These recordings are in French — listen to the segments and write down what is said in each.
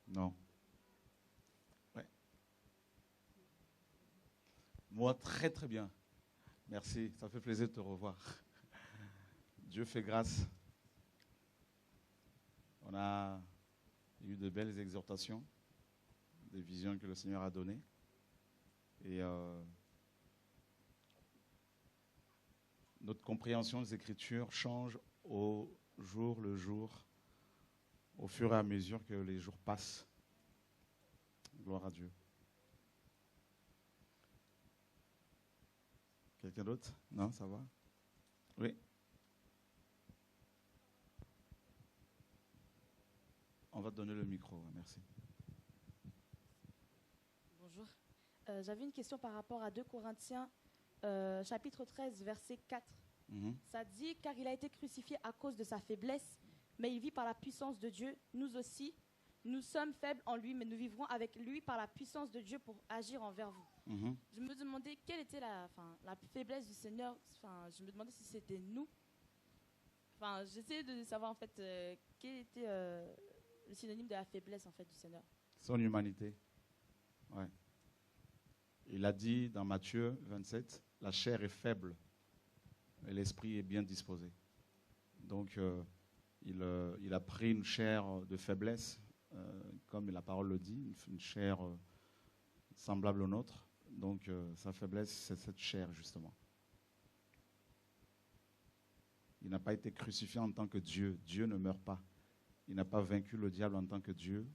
Non. Ouais. Moi, très très bien. Merci, ça fait plaisir de te revoir. Dieu fait grâce. On a eu de belles exhortations, des visions que le Seigneur a données. Et notre compréhension des Écritures change au jour le jour, au fur et à mesure que les jours passent. Gloire à Dieu. Quelqu'un d'autre? Non, ça va? Oui. On va te donner le micro, merci. Bonjour. J'avais une question par rapport à 2 Corinthiens, chapitre 13, verset 4. Ça dit, car il a été crucifié à cause de sa faiblesse, mais il vit par la puissance de Dieu. Nous aussi, nous sommes faibles en lui, mais nous vivrons avec lui par la puissance de Dieu pour agir envers vous. Je me demandais quelle était la faiblesse du Seigneur. Je me demandais si c'était nous. J'essayais de savoir en fait quel était le synonyme de la faiblesse en fait du Seigneur. Son humanité. Ouais. Il a dit dans Matthieu 27, la chair est faible, mais l'esprit est bien disposé. Donc, il a pris une chair de faiblesse, comme la parole le dit, une chair semblable aux nôtres. Donc, sa faiblesse, c'est cette chair, justement. Il n'a pas été crucifié en tant que Dieu. Dieu ne meurt pas. Il n'a pas vaincu le diable en tant que Dieu.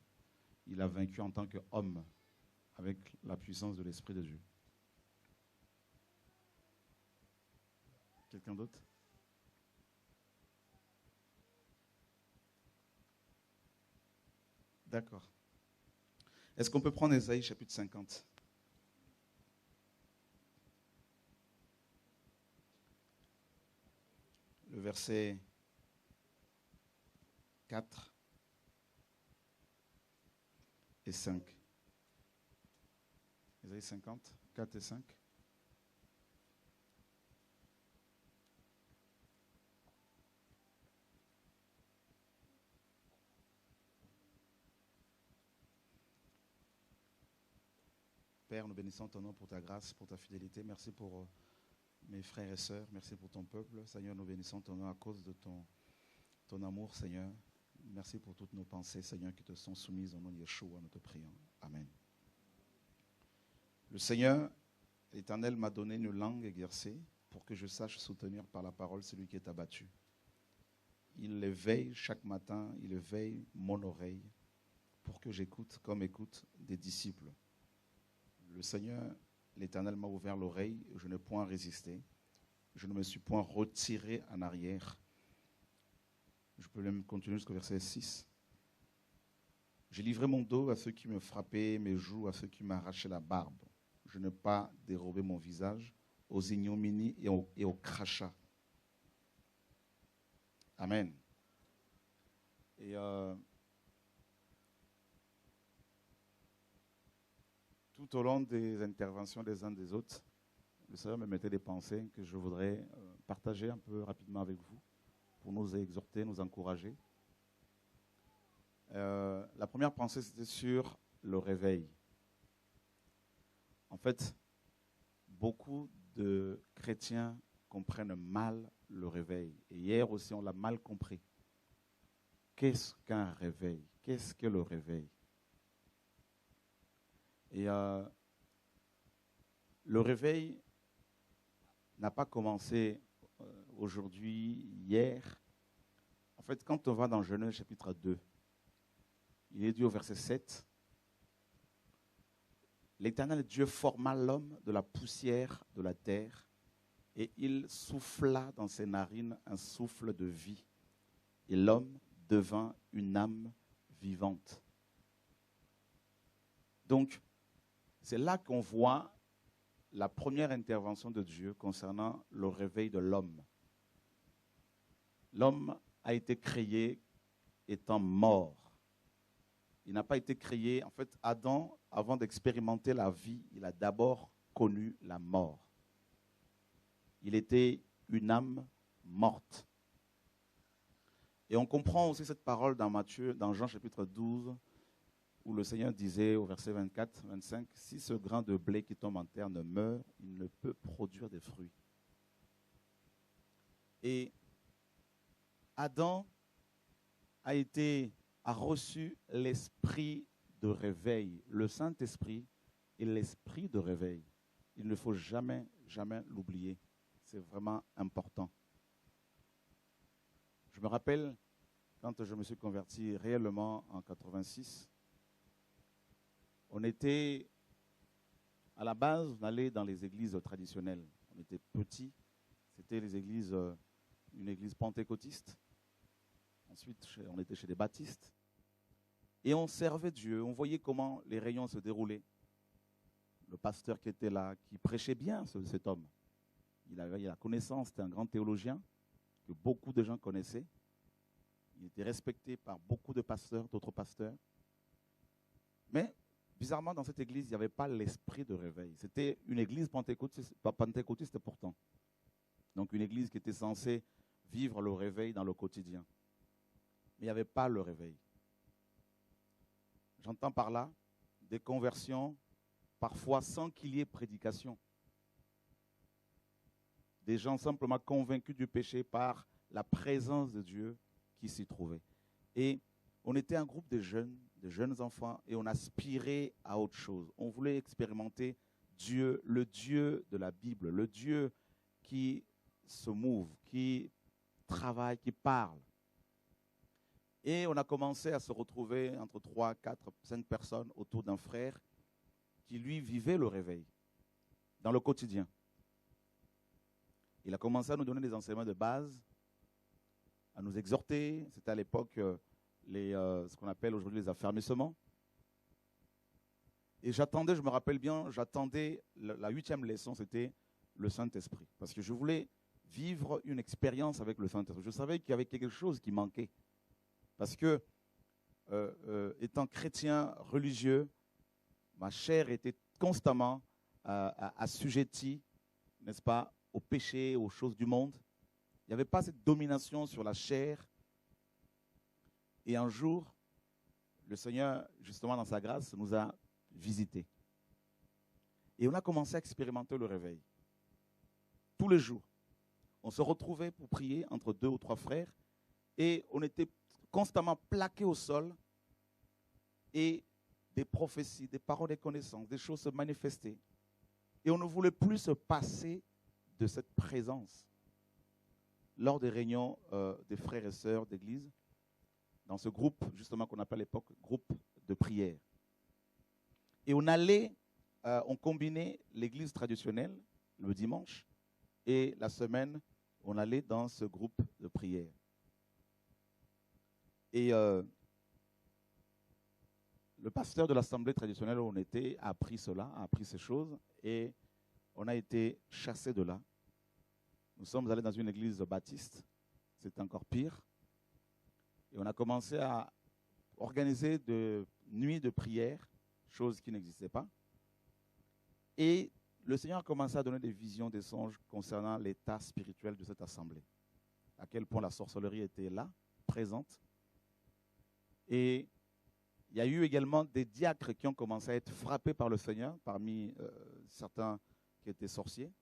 Il a vaincu en tant qu'homme, avec la puissance de l'Esprit de Dieu. Quelqu'un d'autre? D'accord. Est-ce qu'on peut prendre Ésaïe chapitre 50? Le verset 4 et 5. Ésaïe 50, 4 et 5. Père, nous bénissons ton nom pour ta grâce, pour ta fidélité. Merci pour mes frères et sœurs. Merci pour ton peuple. Seigneur, nous bénissons ton nom à cause de ton amour, Seigneur. Merci pour toutes nos pensées, Seigneur, qui te sont soumises au nom de Yeshua, nous te prions. Amen. Le Seigneur, l'Éternel, m'a donné une langue exercée pour que je sache soutenir par la parole celui qui est abattu. Il éveille chaque matin, il éveille mon oreille pour que j'écoute comme écoute des disciples. Le Seigneur, l'Éternel m'a ouvert l'oreille, je n'ai point résisté. Je ne me suis point retiré en arrière. Je peux même continuer jusqu'au verset 6. J'ai livré mon dos à ceux qui me frappaient, mes joues à ceux qui m'arrachaient la barbe. Je n'ai pas dérobé mon visage aux ignominies et aux crachats. Amen. Et tout au long des interventions des uns des autres, le Seigneur me mettait des pensées que je voudrais partager un peu rapidement avec vous pour nous exhorter, nous encourager. La première pensée, c'était sur le réveil. En fait, beaucoup de chrétiens comprennent mal le réveil. Et hier aussi, on l'a mal compris. Qu'est-ce qu'un réveil? Qu'est-ce que le réveil? Et le réveil n'a pas commencé aujourd'hui, hier. En fait, quand on va dans Genèse chapitre 2, il est dit au verset 7, l'Éternel Dieu forma l'homme de la poussière de la terre et il souffla dans ses narines un souffle de vie. Et l'homme devint une âme vivante. Donc, c'est là qu'on voit la première intervention de Dieu concernant le réveil de l'homme. L'homme a été créé étant mort. Il n'a pas été créé, en fait, Adam, avant d'expérimenter la vie, il a d'abord connu la mort. Il était une âme morte. Et on comprend aussi cette parole dans Jean chapitre 12, où le Seigneur disait au verset 24, 25, « Si ce grain de blé qui tombe en terre ne meurt, il ne peut produire des fruits. » Et Adam a reçu l'esprit de réveil, le Saint-Esprit et l'esprit de réveil. Il ne faut jamais, jamais l'oublier. C'est vraiment important. Je me rappelle, quand je me suis converti réellement en 86, on était, à la base, on allait dans les églises traditionnelles. On était petits, c'était les églises, une église pentecôtiste. Ensuite, on était chez des baptistes. Et on servait Dieu, on voyait comment les réunions se déroulaient. Le pasteur qui était là, qui prêchait bien, cet homme. Il avait la connaissance, c'était un grand théologien que beaucoup de gens connaissaient. Il était respecté par beaucoup de pasteurs, d'autres pasteurs. Mais, bizarrement, dans cette église, il n'y avait pas l'esprit de réveil. C'était une église pentecôtiste pourtant. Donc une église qui était censée vivre le réveil dans le quotidien. Mais il n'y avait pas le réveil. J'entends par là des conversions, parfois sans qu'il y ait prédication. Des gens simplement convaincus du péché par la présence de Dieu qui s'y trouvait. Et on était un groupe de jeunes enfants, et on aspirait à autre chose. On voulait expérimenter Dieu, le Dieu de la Bible, le Dieu qui se mouve, qui travaille, qui parle. Et on a commencé à se retrouver entre 3, 4, 5 personnes autour d'un frère qui, lui, vivait le réveil dans le quotidien. Il a commencé à nous donner des enseignements de base, à nous exhorter. C'était à l'époque ce qu'on appelle aujourd'hui les affermissements. Et j'attendais, je me rappelle bien, la 8e leçon, c'était le Saint-Esprit. Parce que je voulais vivre une expérience avec le Saint-Esprit. Je savais qu'il y avait quelque chose qui manquait. Parce que, étant chrétien religieux, ma chair était constamment assujettie, n'est-ce pas, au péché, aux choses du monde. Il n'y avait pas cette domination sur la chair. Et un jour, le Seigneur, justement dans sa grâce, nous a visités. Et on a commencé à expérimenter le réveil. Tous les jours. On se retrouvait pour prier entre 2 ou 3 frères. Et on était constamment plaqués au sol. Et des prophéties, des paroles de connaissance, des choses se manifestaient. Et on ne voulait plus se passer de cette présence. Lors des réunions des frères et sœurs d'église, dans ce groupe, justement, qu'on appelle à l'époque groupe de prière. Et on combinait l'église traditionnelle, le dimanche, et la semaine, on allait dans ce groupe de prière. Et le pasteur de l'assemblée traditionnelle où on était a appris cela, a appris ces choses, et on a été chassés de là. Nous sommes allés dans une église baptiste, c'est encore pire. Et on a commencé à organiser de nuits de prière, chose qui n'existait pas. Et le Seigneur a commencé à donner des visions, des songes concernant l'état spirituel de cette assemblée. À quel point la sorcellerie était là, présente. Et il y a eu également des diacres qui ont commencé à être frappés par le Seigneur, parmi certains qui étaient sorciers.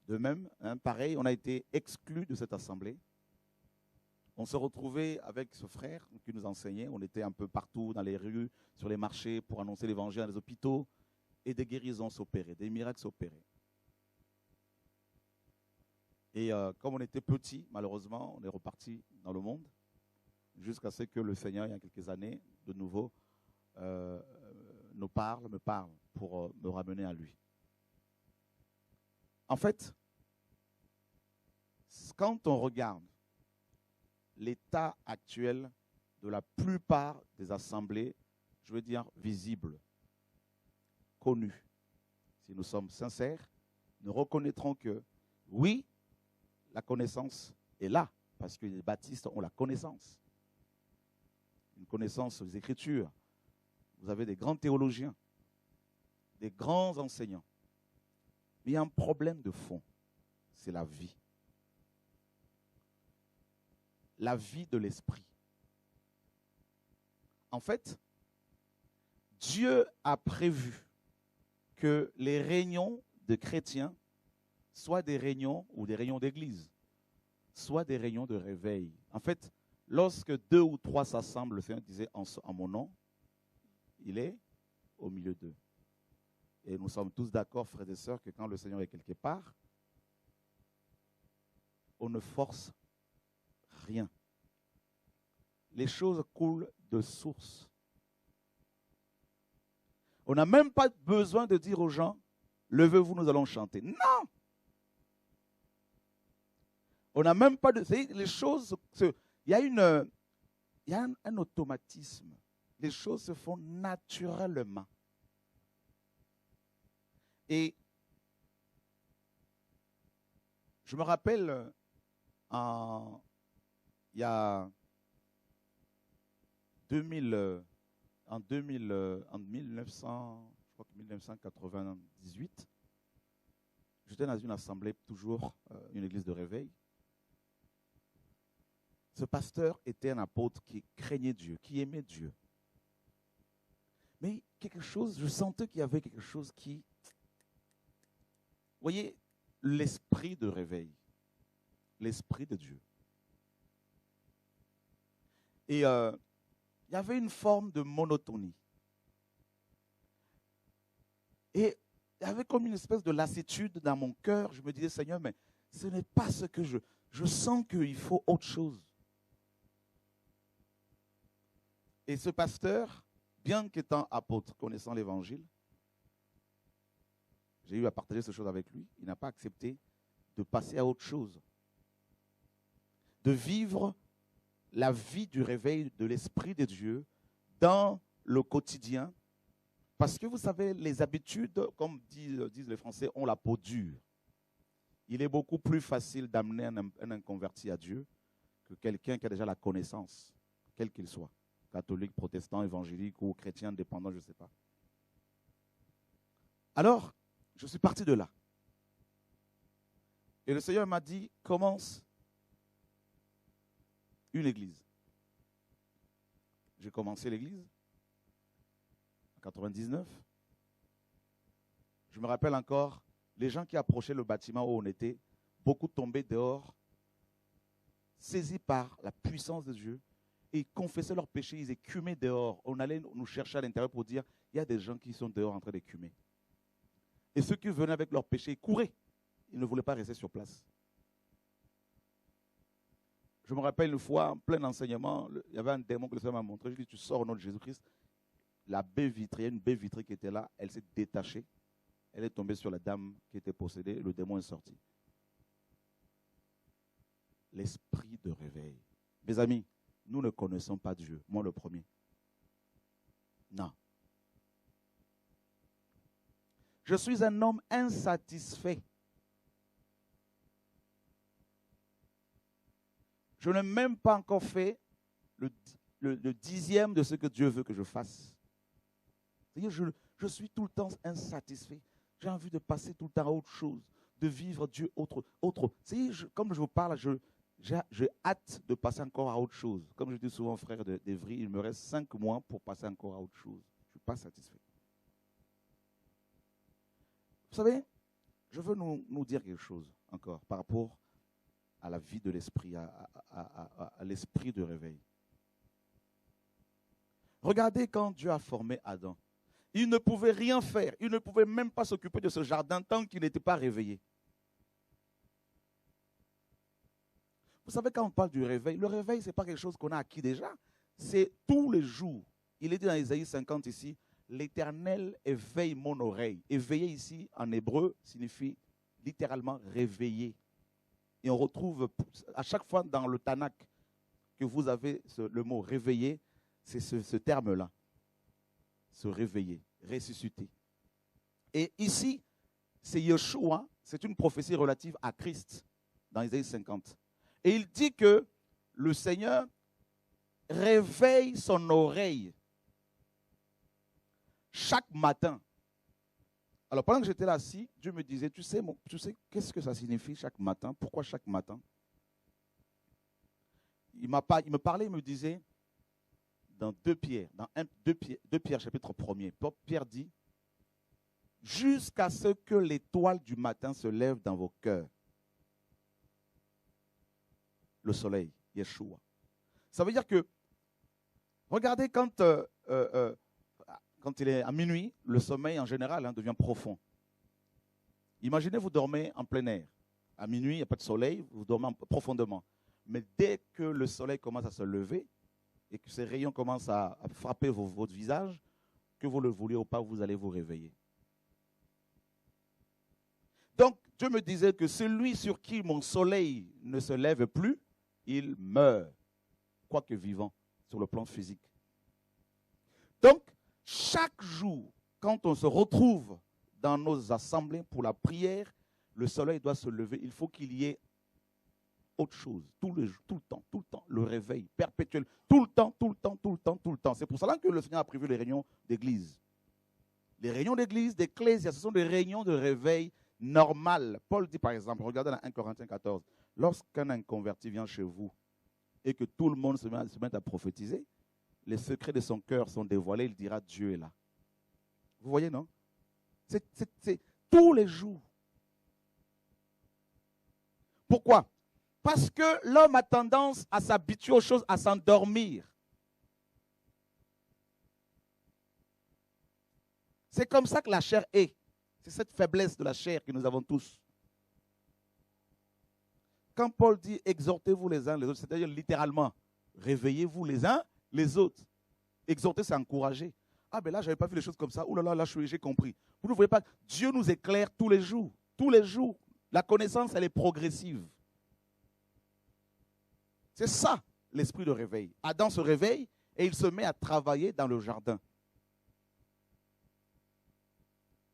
De même, pareil, on a été exclus de cette assemblée. On se retrouvait avec ce frère qui nous enseignait. On était un peu partout dans les rues, sur les marchés, pour annoncer l'évangile dans les hôpitaux. Et des guérisons s'opéraient, des miracles s'opéraient. Et comme on était petits, malheureusement, on est reparti dans le monde, jusqu'à ce que le Seigneur, il y a quelques années, de nouveau, me parle pour me ramener à lui. En fait, quand on regarde l'état actuel de la plupart des assemblées, je veux dire visibles, connues, si nous sommes sincères, nous reconnaîtrons que, oui, la connaissance est là, parce que les baptistes ont la connaissance. Une connaissance des Écritures. Vous avez des grands théologiens, des grands enseignants. Mais il y a un problème de fond, c'est la vie. La vie de l'esprit. En fait, Dieu a prévu que les réunions de chrétiens soient des réunions ou des réunions d'église, soit des réunions de réveil. En fait, lorsque 2 ou 3 s'assemblent, le Seigneur disait en mon nom, il est au milieu d'eux. Et nous sommes tous d'accord, frères et sœurs, que quand le Seigneur est quelque part, on ne force rien. Les choses coulent de source. On n'a même pas besoin de dire aux gens, levez-vous, nous allons chanter. Non! On n'a même pas de... Les choses... Il y a un automatisme. Les choses se font naturellement. Et je me rappelle, il y a 1998, j'étais dans une assemblée, toujours une église de réveil. Ce pasteur était un apôtre qui craignait Dieu, qui aimait Dieu. Mais quelque chose, je sentais qu'il y avait quelque chose qui... Vous voyez, l'esprit de réveil, l'esprit de Dieu. Et il y avait une forme de monotonie. Et il y avait comme une espèce de lassitude dans mon cœur. Je me disais, Seigneur, mais ce n'est pas ce que je sens qu'il faut autre chose. Et ce pasteur, bien qu'étant apôtre, connaissant l'évangile, j'ai eu à partager ces choses avec lui. Il n'a pas accepté de passer à autre chose. De vivre la vie du réveil de l'Esprit de Dieu dans le quotidien. Parce que vous savez, les habitudes, comme disent les Français, ont la peau dure. Il est beaucoup plus facile d'amener un inconverti à Dieu que quelqu'un qui a déjà la connaissance, quel qu'il soit. Catholique, protestant, évangélique ou chrétien, indépendant, je ne sais pas. Alors, je suis parti de là. Et le Seigneur m'a dit, commence une église. J'ai commencé l'église en 99. Je me rappelle encore, les gens qui approchaient le bâtiment où on était, beaucoup tombaient dehors, saisis par la puissance de Dieu. Et ils confessaient leurs péchés, ils écumaient dehors. On allait nous chercher à l'intérieur pour dire, il y a des gens qui sont dehors en train d'écumer. Et ceux qui venaient avec leurs péchés, ils couraient. Ils ne voulaient pas rester sur place. Je me rappelle une fois, en plein enseignement, il y avait un démon que le Seigneur m'a montré. Je lui ai dit, tu sors au nom de Jésus-Christ. La baie vitrée, une baie vitrée qui était là, elle s'est détachée. Elle est tombée sur la dame qui était possédée. Et le démon est sorti. L'esprit de réveil. Mes amis, nous ne connaissons pas Dieu. Moi, le premier. Non. Je suis un homme insatisfait. Je n'ai même pas encore fait le dixième de ce que Dieu veut que je fasse. C'est-à-dire, je suis tout le temps insatisfait. J'ai envie de passer tout le temps à autre chose, de vivre Dieu autre. Comme je vous parle, j'ai hâte de passer encore à autre chose. Comme je dis souvent, frère d'Evry, il me reste 5 mois pour passer encore à autre chose. Je ne suis pas satisfait. Vous savez, je veux nous dire quelque chose encore par rapport à la vie de l'esprit, à l'esprit de réveil. Regardez quand Dieu a formé Adam. Il ne pouvait rien faire. Il ne pouvait même pas s'occuper de ce jardin tant qu'il n'était pas réveillé. Vous savez, quand on parle du réveil, le réveil, ce n'est pas quelque chose qu'on a acquis déjà. C'est tous les jours. Il est dit dans Isaïe 50 ici, l'Éternel éveille mon oreille. Éveiller ici, en hébreu, signifie littéralement réveiller. Et on retrouve à chaque fois dans le Tanakh que vous avez le mot réveiller, c'est ce terme-là. Se réveiller, ressusciter. Et ici, c'est Yeshua, c'est une prophétie relative à Christ dans Isaïe 50. Et il dit que le Seigneur réveille son oreille chaque matin. Alors pendant que j'étais là assis, Dieu me disait, tu sais qu'est-ce que ça signifie chaque matin? Pourquoi chaque matin? Il me parlait, il me disait, dans 2 Pierre, dans 2 Pierre chapitre 1er, Pierre dit, jusqu'à ce que l'étoile du matin se lève dans vos cœurs. Le soleil, Yeshua. Ça veut dire que, regardez quand il est à minuit, le sommeil en général devient profond. Imaginez, vous dormez en plein air. À minuit, il n'y a pas de soleil, vous dormez profondément. Mais dès que le soleil commence à se lever et que ses rayons commencent à frapper votre visage, que vous le vouliez ou pas, vous allez vous réveiller. Donc, Dieu me disait que celui sur qui mon soleil ne se lève plus, il meurt, quoique vivant, sur le plan physique. Donc, chaque jour, quand on se retrouve dans nos assemblées pour la prière, le soleil doit se lever. Il faut qu'il y ait autre chose, tout le temps, le réveil perpétuel, tout le temps. C'est pour cela que le Seigneur a prévu les réunions d'église. Les réunions d'église, d'ecclésia, ce sont des réunions de réveil normales. Paul dit par exemple, regardez dans 1 Corinthiens 14, lorsqu'un inconverti vient chez vous et que tout le monde se met à prophétiser, les secrets de son cœur sont dévoilés, il dira Dieu est là. Vous voyez, non? C'est tous les jours. Pourquoi? Parce que l'homme a tendance à s'habituer aux choses, à s'endormir. C'est comme ça que la chair est. C'est cette faiblesse de la chair que nous avons tous. Quand Paul dit exhortez-vous les uns les autres, c'est-à-dire littéralement, réveillez-vous les uns les autres. Exhorter, c'est encourager. Ah ben là, je n'avais pas vu les choses comme ça. Ouh là là, là j'ai compris. Vous ne voyez pas, Dieu nous éclaire tous les jours. Tous les jours. La connaissance, elle est progressive. C'est ça, l'esprit de réveil. Adam se réveille et il se met à travailler dans le jardin.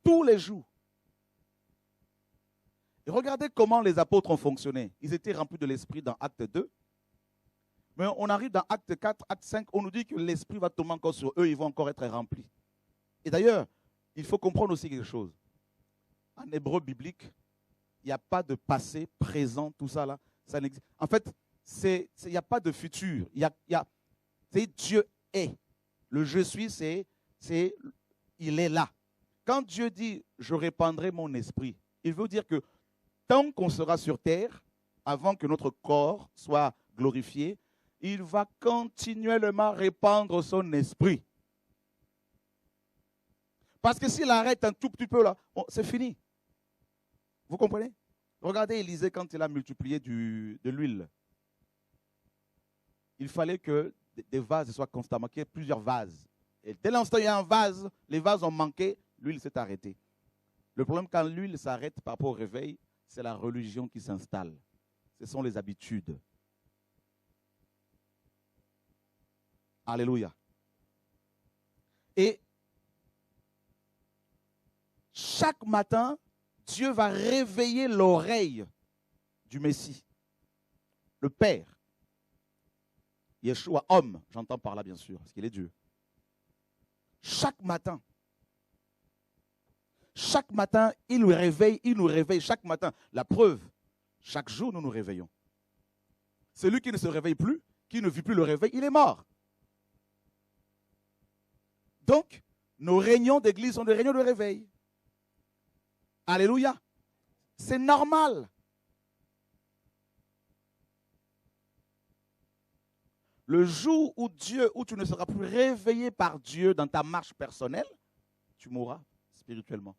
Tous les jours. Et regardez comment les apôtres ont fonctionné. Ils étaient remplis de l'esprit dans Acte 2. Mais on arrive dans Acte 4, Acte 5, on nous dit que l'esprit va tomber encore sur eux, ils vont encore être remplis. Et d'ailleurs, il faut comprendre aussi quelque chose. En hébreu biblique, il n'y a pas de passé, présent, tout ça là. Ça n'existe. En fait, il n'y a pas de futur. C'est Dieu est. Le je suis, il est là. Quand Dieu dit je répandrai mon esprit, il veut dire que tant qu'on sera sur terre, avant que notre corps soit glorifié, il va continuellement répandre son esprit. Parce que s'il arrête un tout petit peu là, c'est fini. Vous comprenez? Regardez Élisée quand il a multiplié de l'huile. Il fallait que des vases soient constamment, qu'il y ait plusieurs vases. Et dès l'instant où il y a un vase, les vases ont manqué, l'huile s'est arrêtée. Le problème quand l'huile s'arrête par rapport au réveil, c'est la religion qui s'installe. Ce sont les habitudes. Alléluia. Et chaque matin, Dieu va réveiller l'oreille du Messie, le Père. Yeshua, homme, j'entends par là bien sûr, parce qu'il est Dieu. Chaque matin, il nous réveille chaque matin. La preuve, chaque jour nous nous réveillons. Celui qui ne se réveille plus, qui ne vit plus le réveil, il est mort. Donc, nos réunions d'église sont des réunions de réveil. Alléluia. C'est normal. Le jour où tu ne seras plus réveillé par Dieu dans ta marche personnelle, tu mourras spirituellement.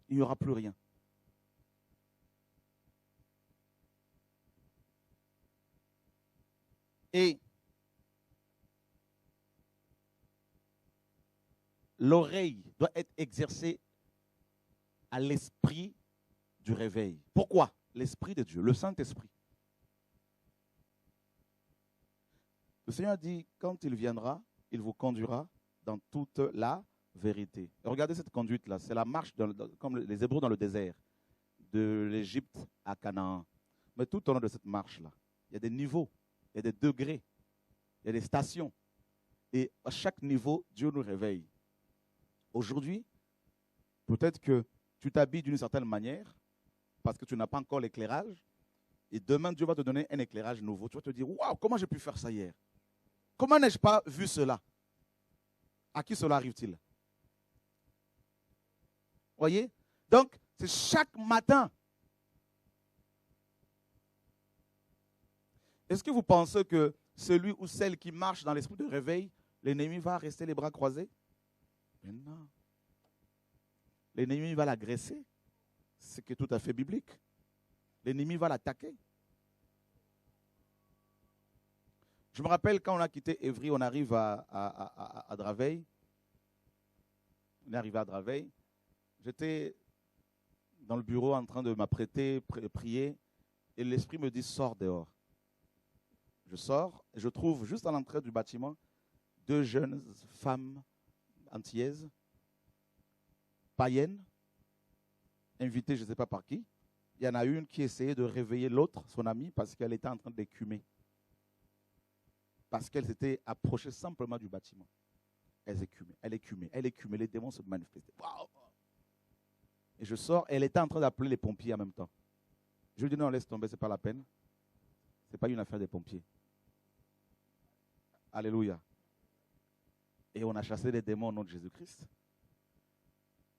Il n'y aura plus rien. Et l'oreille doit être exercée à l'esprit du réveil. Pourquoi? L'esprit de Dieu, le Saint-Esprit. Le Seigneur dit, quand il viendra, il vous conduira dans toute la vérité. Et regardez cette conduite-là, c'est la marche comme les Hébreux dans le désert, de l'Égypte à Canaan. Mais tout au long de cette marche-là, il y a des niveaux, il y a des degrés, il y a des stations. Et à chaque niveau, Dieu nous réveille. Aujourd'hui, peut-être que tu t'habilles d'une certaine manière parce que tu n'as pas encore l'éclairage Et demain, Dieu va te donner un éclairage nouveau. Tu vas te dire, waouh, comment j'ai pu faire ça hier? Comment n'ai-je pas vu cela? À qui cela arrive-t-il? Voyez? Donc, c'est chaque matin. Est-ce que vous pensez que celui ou celle qui marche dans l'esprit de réveil, l'ennemi va rester les bras croisés? Mais non. L'ennemi va l'agresser. C'est tout à fait biblique. L'ennemi va l'attaquer. Je me rappelle quand on a quitté Évry, on arrive à Draveil. On est arrivé à Draveil. J'étais dans le bureau en train de m'apprêter, prier, et l'esprit me dit, sors dehors. Je sors et je trouve juste à l'entrée du bâtiment 2 jeunes femmes antillaises, païennes, invitées je ne sais pas par qui. Il y en a une qui essayait de réveiller l'autre, son amie, parce qu'elle était en train d'écumer. Parce qu'elle s'était approchée simplement du bâtiment. Elle écumait, les démons se manifestaient. Wow. Et je sors, et elle était en train d'appeler les pompiers en même temps. Je lui dis non, laisse tomber, ce n'est pas la peine. Ce n'est pas une affaire des pompiers. Alléluia. Et on a chassé les démons au nom de Jésus-Christ.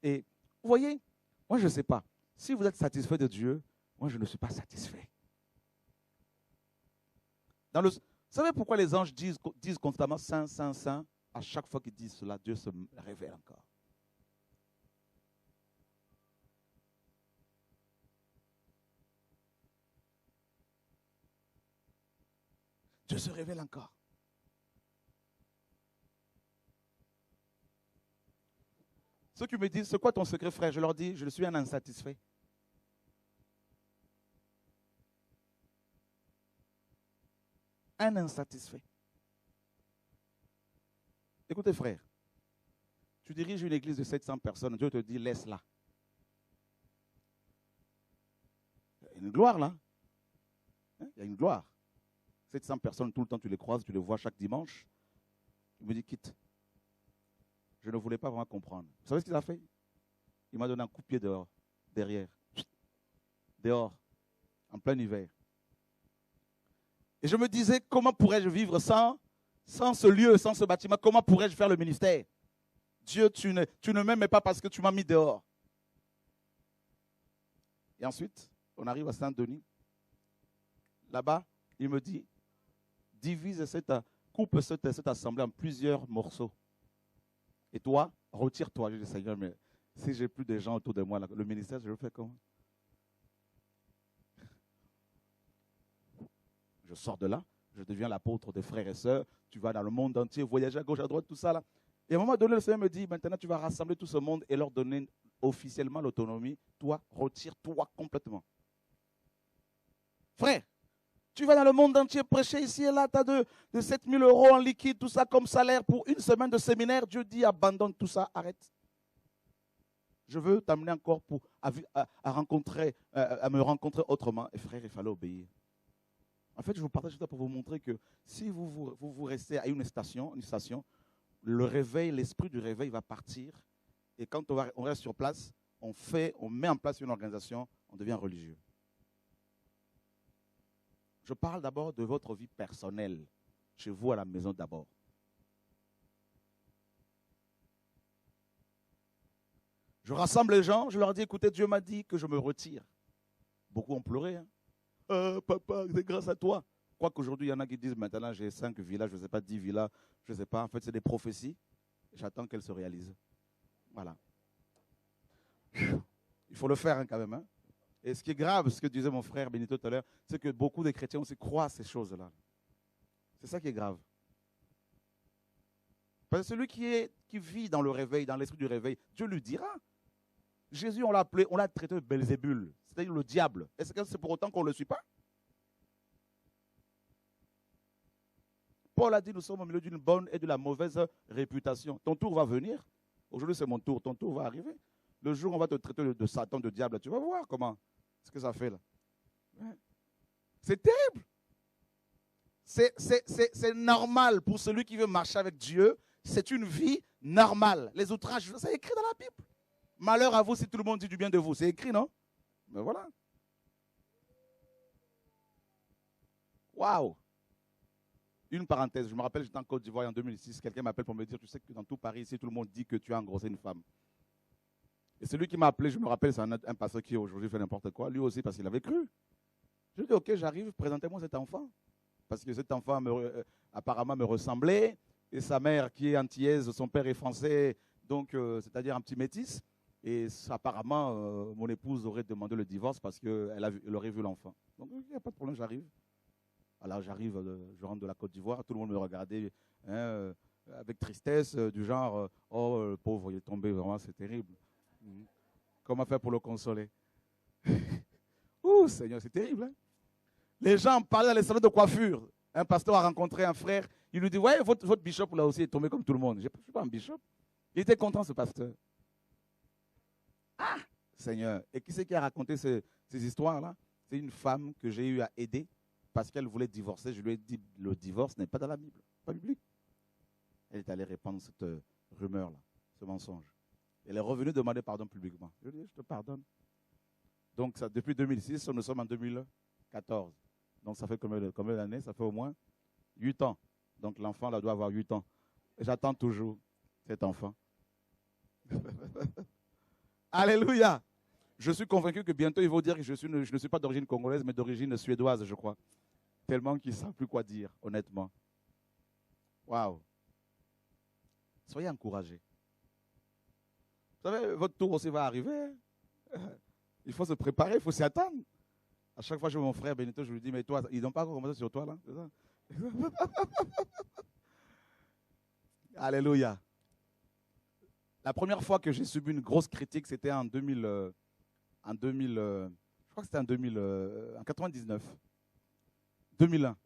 Et vous voyez, moi je ne sais pas. Si vous êtes satisfait de Dieu, moi je ne suis pas satisfait. Vous savez pourquoi les anges disent constamment Saint, Saint, Saint? À chaque fois qu'ils disent cela, Dieu se révèle encore. Dieu se révèle encore. Ceux qui me disent, c'est quoi ton secret, frère? Je leur dis, je suis un insatisfait. Un insatisfait. Écoutez, frère, tu diriges une église de 700 personnes, Dieu te dit, laisse-la. Il y a une gloire là. Il y a une gloire. 700 personnes, tout le temps, tu les croises, tu les vois chaque dimanche. Il me dit, quitte. Je ne voulais pas vraiment comprendre. Vous savez ce qu'il a fait? Il m'a donné un coup de pied dehors, derrière. Dehors, en plein hiver. Et je me disais, comment pourrais-je vivre sans ce lieu, sans ce bâtiment? Comment pourrais-je faire le ministère? Dieu, tu ne m'aimais pas parce que tu m'as mis dehors. Et ensuite, on arrive à Saint-Denis. Là-bas, il me dit, coupe cette assemblée en plusieurs morceaux. Et toi, retire-toi. Je dis, Seigneur, mais si j'ai plus de gens autour de moi, là, le ministère, je le fais comment? Je sors de là, je deviens l'apôtre des frères et sœurs. Tu vas dans le monde entier, voyager à gauche, à droite, tout ça là. Et à un moment donné, le Seigneur me dit, maintenant tu vas rassembler tout ce monde et leur donner officiellement l'autonomie. Toi, retire-toi complètement. Frère, tu vas dans le monde entier prêcher ici et là, tu as de 7 000 € en liquide, tout ça comme salaire pour une semaine de séminaire. Dieu dit, abandonne tout ça, arrête. Je veux t'amener encore à me rencontrer autrement. Et frère, il fallait obéir. En fait, je vous partage ça pour vous montrer que si vous restez à une station, le réveil, l'esprit du réveil va partir. Et quand on reste sur place, on met en place une organisation, on devient religieux. Je parle d'abord de votre vie personnelle, chez vous à la maison d'abord. Je rassemble les gens, je leur dis, écoutez, Dieu m'a dit que je me retire. Beaucoup ont pleuré. Papa, c'est grâce à toi. Quoi qu'aujourd'hui, il y en a qui disent, maintenant j'ai 5 villas, je ne sais pas, 10 villas, je ne sais pas. En fait, c'est des prophéties. J'attends qu'elles se réalisent. Voilà. Il faut le faire quand même. Hein. Et ce qui est grave, ce que disait mon frère Benito tout à l'heure, c'est que beaucoup de chrétiens aussi croient à ces choses-là. C'est ça qui est grave. Parce que celui qui vit dans le réveil, dans l'esprit du réveil, Dieu lui dira. Jésus, on l'a traité de Belzébul, c'est-à-dire le diable. Est-ce que c'est pour autant qu'on ne le suit pas? Paul a dit, nous sommes au milieu d'une bonne et de la mauvaise réputation. Ton tour va venir. Aujourd'hui, c'est mon tour. Ton tour va arriver. Le jour où on va te traiter de Satan, de diable, tu vas voir comment, ce que ça fait là. Ouais. C'est terrible. C'est normal pour celui qui veut marcher avec Dieu. C'est une vie normale. Les outrages, c'est écrit dans la Bible. Malheur à vous si tout le monde dit du bien de vous. C'est écrit, non? Mais voilà. Waouh! Une parenthèse, je me rappelle, j'étais en Côte d'Ivoire en 2006, quelqu'un m'appelle pour me dire, tu sais que dans tout Paris, ici, tout le monde dit que tu as engrossé une femme. Et celui qui m'a appelé, je me rappelle, c'est un pasteur qui aujourd'hui fait n'importe quoi, lui aussi parce qu'il avait cru. Je lui ai dit, ok, j'arrive, présentez-moi cet enfant. Parce que cet enfant apparemment me ressemblait, et sa mère qui est antillaise, son père est français, donc c'est-à-dire un petit métis. Et apparemment, mon épouse aurait demandé le divorce parce qu'elle aurait vu l'enfant. Donc il n'y a pas de problème, j'arrive. Alors j'arrive, je rentre de la Côte d'Ivoire, tout le monde me regardait avec tristesse, du genre, oh le pauvre, il est tombé, vraiment c'est terrible. Comment faire pour le consoler? Ouh Seigneur, c'est terrible. Hein? Les gens parlaient dans les salons de coiffure. Un pasteur a rencontré un frère, il lui dit, ouais, votre bishop là aussi est tombé comme tout le monde. Je ne suis pas un bishop. Il était content ce pasteur. Ah Seigneur, et qui c'est qui a raconté ces histoires-là? C'est une femme que j'ai eu à aider parce qu'elle voulait divorcer. Je lui ai dit, le divorce n'est pas dans la Bible, pas biblique. Elle est allée répandre cette rumeur-là, ce mensonge. Elle est revenue demander pardon publiquement. Je lui ai dit, je te pardonne. Donc, ça, depuis 2006, nous sommes en 2014. Donc, ça fait combien d'années? Ça fait au moins 8 ans. Donc, l'enfant là doit avoir 8 ans. Et j'attends toujours cet enfant. Alléluia. Je suis convaincu que bientôt, ils vont dire que je ne suis pas d'origine congolaise, mais d'origine suédoise, je crois. Tellement qu'ils ne savent plus quoi dire, honnêtement. Waouh. Soyez encouragés. Vous savez, votre tour aussi va arriver. Il faut se préparer, il faut s'y attendre. À chaque fois que je vois mon frère Benito, je lui dis, mais toi, ils n'ont pas encore commencé sur toi, là. C'est ça? Alléluia. La première fois que j'ai subi une grosse critique, c'était en 2000, je crois que c'était en 99. 2001.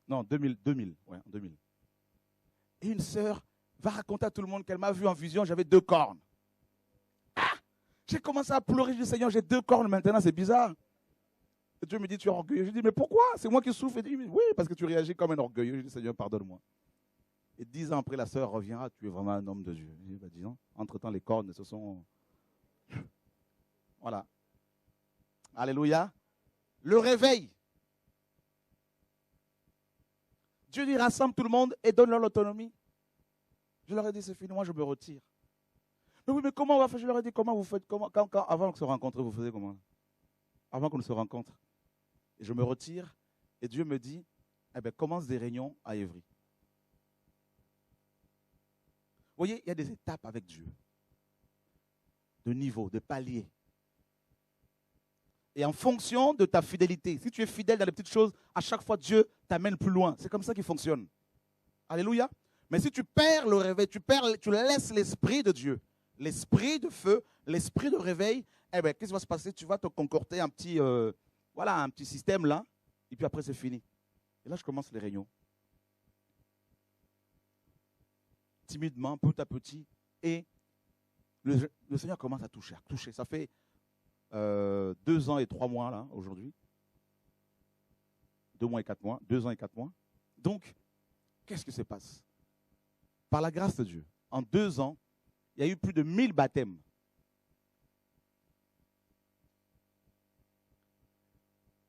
Non, 2000, ouais, en 2000. Et une sœur va raconter à tout le monde qu'elle m'a vu en vision, j'avais 2 cornes. Ah! J'ai commencé à pleurer, je dis, Seigneur, j'ai 2 cornes maintenant, c'est bizarre. Et Dieu me dit, tu es orgueilleux. Je dis, mais pourquoi? C'est moi qui souffre. Il dit, oui, parce que tu réagis comme un orgueilleux. Je dis, Seigneur, pardonne-moi. Et 10 ans après, la sœur reviendra, tu es vraiment un homme de Dieu. Je dis, bah, disons, entre-temps, les cornes se sont... Voilà. Alléluia. Le réveil. Dieu dit, rassemble tout le monde et donne-leur l'autonomie. Je leur ai dit, c'est fini, moi je me retire. Mais oui, mais comment on va faire? Je leur ai dit, comment vous faites? Avant qu'on se rencontre, vous faisiez comment? Avant qu'on se rencontre. Et je me retire et Dieu me dit, eh bien, commence des réunions à Évry. Vous voyez, il y a des étapes avec Dieu. De niveau, de palier. Et en fonction de ta fidélité, si tu es fidèle dans les petites choses, à chaque fois Dieu t'amène plus loin. C'est comme ça qu'il fonctionne. Alléluia. Mais si tu perds le réveil, tu laisses l'esprit de Dieu, l'esprit de feu, l'esprit de réveil, eh bien, qu'est-ce qui va se passer? Tu vas te concocter un petit système là, et puis après c'est fini. Et là, je commence les réunions. Timidement, petit à petit, et le Seigneur commence à toucher. Ça fait 2 ans et 3 mois là, aujourd'hui. 2 mois et 4 mois. 2 ans et 4 mois. Donc, qu'est-ce qui se passe? Par la grâce de Dieu, en 2 ans, il y a eu plus de 1000 baptêmes.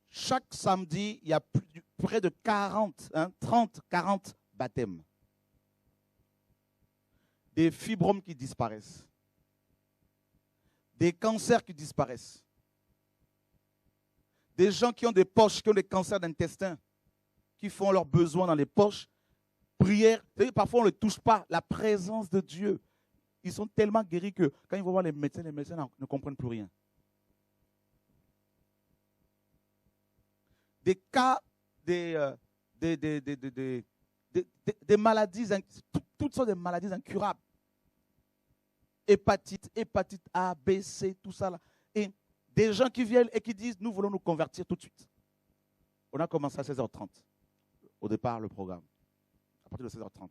Chaque samedi, il y a près de 40 baptêmes. Des fibromes qui disparaissent. Des cancers qui disparaissent. Des gens qui ont des poches, qui ont des cancers d'intestin, qui font leurs besoins dans les poches. Prière, parfois on ne les touche pas. La présence de Dieu. Ils sont tellement guéris que quand ils vont voir les médecins ne comprennent plus rien. Des cas, des maladies, toutes sortes de maladies incurables. Hépatite A, B, C, tout ça là. Et des gens qui viennent et qui disent, nous voulons nous convertir tout de suite. On a commencé à 16h30. Au départ, le programme. À partir de 16h30.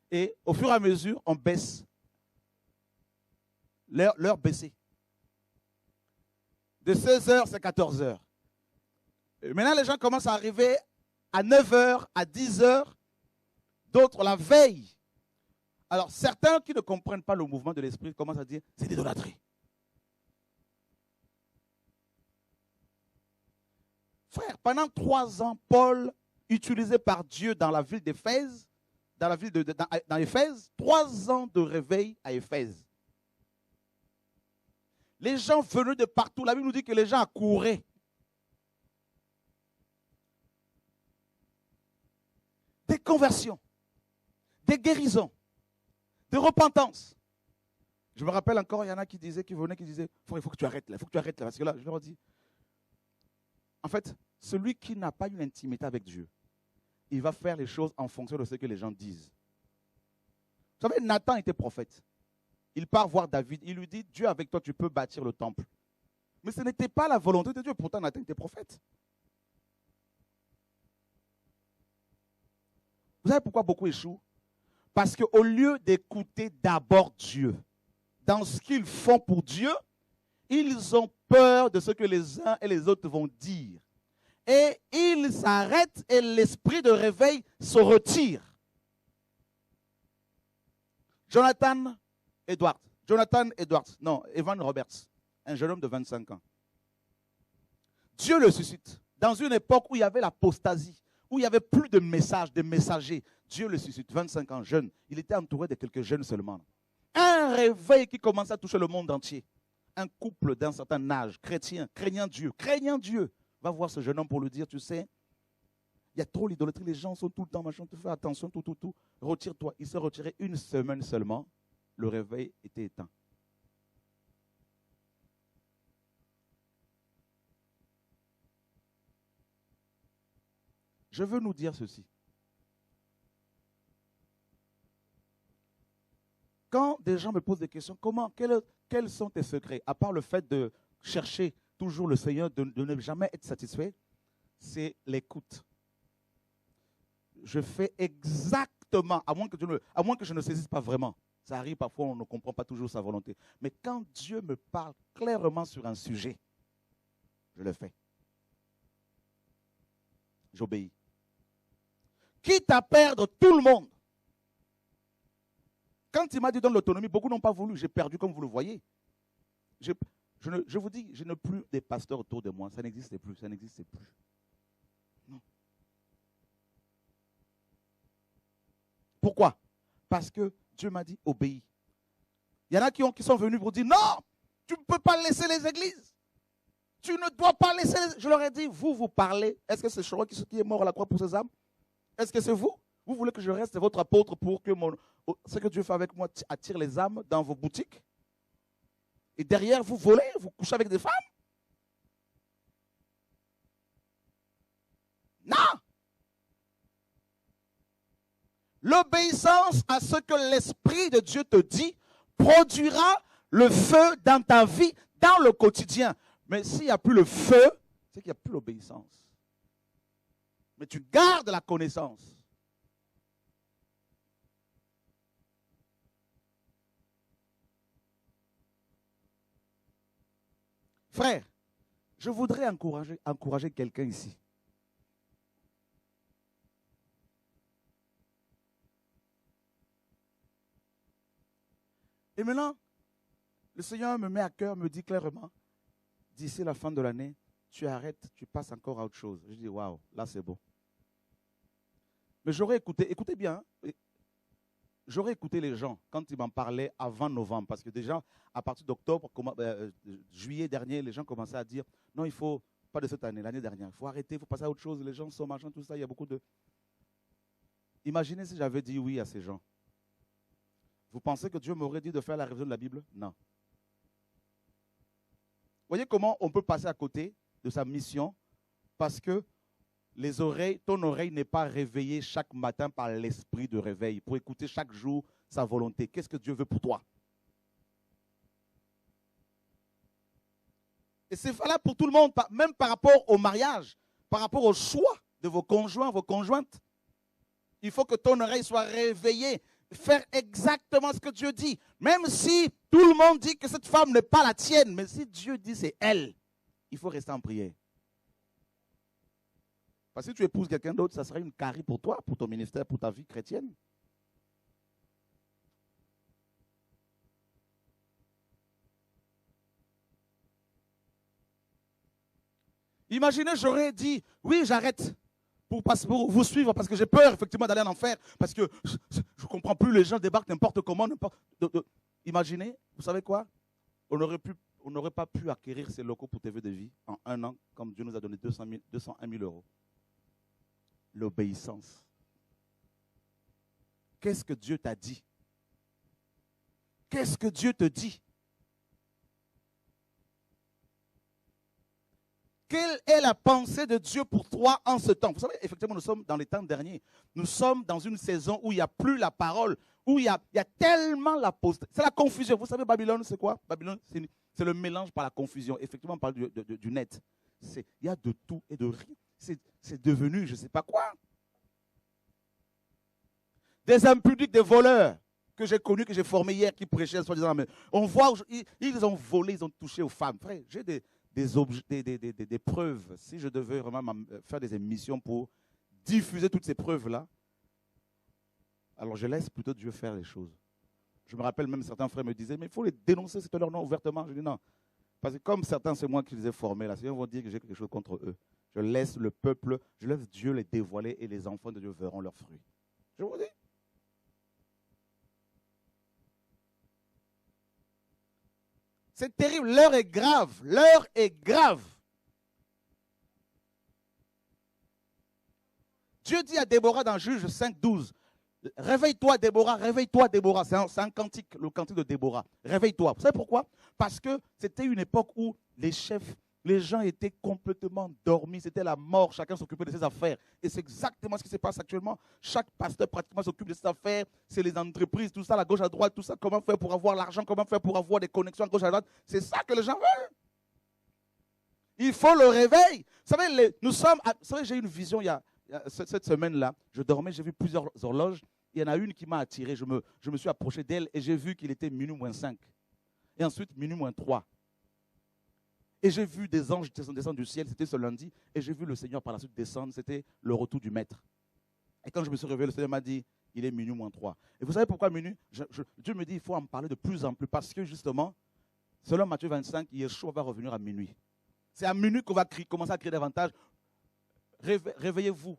Et au fur et à mesure, on baisse. L'heure baissée. De 16h, c'est 14h. Et maintenant, les gens commencent à arriver à 9h, à 10h. D'autres la veille. Alors, certains qui ne comprennent pas le mouvement de l'esprit commencent à dire, c'est l'idolâtrie. Frère, pendant 3 ans, Paul utilisé par Dieu dans la ville d'Éphèse, dans Éphèse, 3 ans de réveil à Éphèse. Les gens venaient de partout. La Bible nous dit que les gens accouraient. Des conversions, des guérisons, de repentance. Je me rappelle encore, il y en a qui disaient, qui disaient, il faut que tu arrêtes là, il faut que tu arrêtes là. Parce que là, je leur dis, en fait, celui qui n'a pas une intimité avec Dieu, il va faire les choses en fonction de ce que les gens disent. Vous savez, Nathan était prophète. Il part voir David, il lui dit, Dieu avec toi, tu peux bâtir le temple. Mais ce n'était pas la volonté de Dieu, pourtant Nathan était prophète. Vous savez pourquoi beaucoup échouent? Parce qu'au lieu d'écouter d'abord Dieu, dans ce qu'ils font pour Dieu, ils ont peur de ce que les uns et les autres vont dire. Et ils s'arrêtent et l'esprit de réveil se retire. Evan Roberts, un jeune homme de 25 ans. Dieu le suscite. Dans une époque où il y avait l'apostasie, où il n'y avait plus de messages, de messagers, Dieu le suscite, 25 ans, jeune. Il était entouré de quelques jeunes seulement. Un réveil qui commençait à toucher le monde entier. Un couple d'un certain âge, chrétien, craignant Dieu, va voir ce jeune homme pour lui dire, tu sais, il y a trop l'idolâtrie, les gens sont tout le temps, machin, tu fais attention, tout. Retire-toi. Il s'est retiré 1 semaine seulement. Le réveil était éteint. Je veux nous dire ceci. Quand des gens me posent des questions, quels sont tes secrets? À part le fait de chercher toujours le Seigneur, de ne jamais être satisfait, c'est l'écoute. Je fais exactement, à moins que je ne saisisse pas vraiment. Ça arrive parfois, on ne comprend pas toujours sa volonté. Mais quand Dieu me parle clairement sur un sujet, je le fais. J'obéis. Quitte à perdre tout le monde. Quand il m'a dit donne l'autonomie, beaucoup n'ont pas voulu. J'ai perdu comme vous le voyez. Je vous dis, je n'ai plus des pasteurs autour de moi. Ça n'existe plus. Non. Pourquoi? Parce que Dieu m'a dit obéis. Il y en a qui sont venus pour dire non, tu ne peux pas laisser les églises. Tu ne dois pas laisser les... Je leur ai dit, vous parlez. Est-ce que c'est Chorois qui est mort à la croix pour ses âmes? Est-ce que c'est vous? Vous voulez que je reste votre apôtre pour que ce que Dieu fait avec moi attire les âmes dans vos boutiques? Et derrière, vous volez, vous couchez avec des femmes? Non! L'obéissance à ce que l'Esprit de Dieu te dit produira le feu dans ta vie, dans le quotidien. Mais s'il n'y a plus le feu, c'est qu'il n'y a plus l'obéissance. Mais tu gardes la connaissance. Frère, je voudrais encourager quelqu'un ici. Et maintenant, le Seigneur me met à cœur, me dit clairement, d'ici la fin de l'année, tu arrêtes, tu passes encore à autre chose. Je dis, waouh, là c'est beau. Mais j'aurais écoutez bien, j'aurais écouté les gens quand ils m'en parlaient avant novembre, parce que déjà, à partir d'octobre, juillet dernier, les gens commençaient à dire, non, il faut, pas de cette année, l'année dernière, il faut arrêter, il faut passer à autre chose, les gens sont machin, tout ça, il y a beaucoup de... Imaginez si j'avais dit oui à ces gens. Vous pensez que Dieu m'aurait dit de faire la révision de la Bible? Non. Voyez comment on peut passer à côté de sa mission parce que ton oreille n'est pas réveillée chaque matin par l'esprit de réveil pour écouter chaque jour sa volonté. Qu'est-ce que Dieu veut pour toi? Et c'est valable pour tout le monde, même par rapport au mariage, par rapport au choix de vos conjoints, vos conjointes. Il faut que ton oreille soit réveillée, faire exactement ce que Dieu dit. Même si tout le monde dit que cette femme n'est pas la tienne, mais si Dieu dit c'est elle, il faut rester en prière. Parce que si tu épouses quelqu'un d'autre, ça serait une carie pour toi, pour ton ministère, pour ta vie chrétienne. Imaginez, j'aurais dit, oui, j'arrête. pour vous suivre, parce que j'ai peur effectivement d'aller en enfer, parce que je ne comprends plus, les gens débarquent n'importe comment. Imaginez, vous savez quoi? On n'aurait pas pu acquérir ces locaux pour TV de vie en 1 an, comme Dieu nous a donné 201 000 euros. L'obéissance. Qu'est-ce que Dieu t'a dit? Qu'est-ce que Dieu te dit? Quelle est la pensée de Dieu pour toi en ce temps? Vous savez, effectivement, nous sommes dans les temps derniers. Nous sommes dans une saison où il n'y a plus la parole, où il y a tellement la pause. C'est la confusion. Vous savez, Babylone, c'est quoi? Babylone, c'est le mélange par la confusion. Effectivement, on parle du net. Il y a de tout et de rien. C'est devenu je ne sais pas quoi. Des impudiques, des voleurs que j'ai connus, que j'ai formés hier, qui prêchaient, soi-disant. On voit, ils ont volé, ils ont touché aux femmes. Frère, j'ai des preuves. Si je devais vraiment faire des émissions pour diffuser toutes ces preuves-là, alors je laisse plutôt Dieu faire les choses. Je me rappelle même certains frères me disaient, mais il faut les dénoncer, c'est leur nom ouvertement. Je dis non. Parce que comme certains, c'est moi qui les ai formés, là, si on va dire que j'ai quelque chose contre eux, je laisse le peuple, je laisse Dieu les dévoiler et les enfants de Dieu verront leurs fruits. Je vous dis. C'est terrible, l'heure est grave, l'heure est grave. Dieu dit à Déborah dans Juge 5:12, réveille-toi Déborah, réveille-toi Déborah. C'est un cantique, le cantique de Déborah. Réveille-toi. Vous savez pourquoi? Parce que c'était une époque où les chefs, les gens étaient complètement dormis. C'était la mort, chacun s'occupait de ses affaires. Et c'est exactement ce qui se passe actuellement. Chaque pasteur pratiquement s'occupe de ses affaires. C'est les entreprises, tout ça, la gauche à droite, tout ça. Comment faire pour avoir l'argent, comment faire pour avoir des connexions à gauche à droite. C'est ça que les gens veulent. Il faut le réveil. Vous savez, vous savez, j'ai eu une vision cette semaine-là. Je dormais, j'ai vu plusieurs horloges. Il y en a une qui m'a attiré. Je me suis approché d'elle et j'ai vu qu'il était minuit moins 5. Et ensuite, minuit moins 3. Et j'ai vu des anges descendre du ciel, c'était ce lundi, et j'ai vu le Seigneur par la suite descendre, c'était le retour du Maître. Et quand je me suis réveillé, le Seigneur m'a dit, il est minuit moins 3. Et vous savez pourquoi minuit? Dieu me dit, il faut en parler de plus en plus, parce que justement, selon Matthieu 25, Yeshua va revenir à minuit. C'est à minuit qu'on va commencer à crier davantage. Réveillez-vous,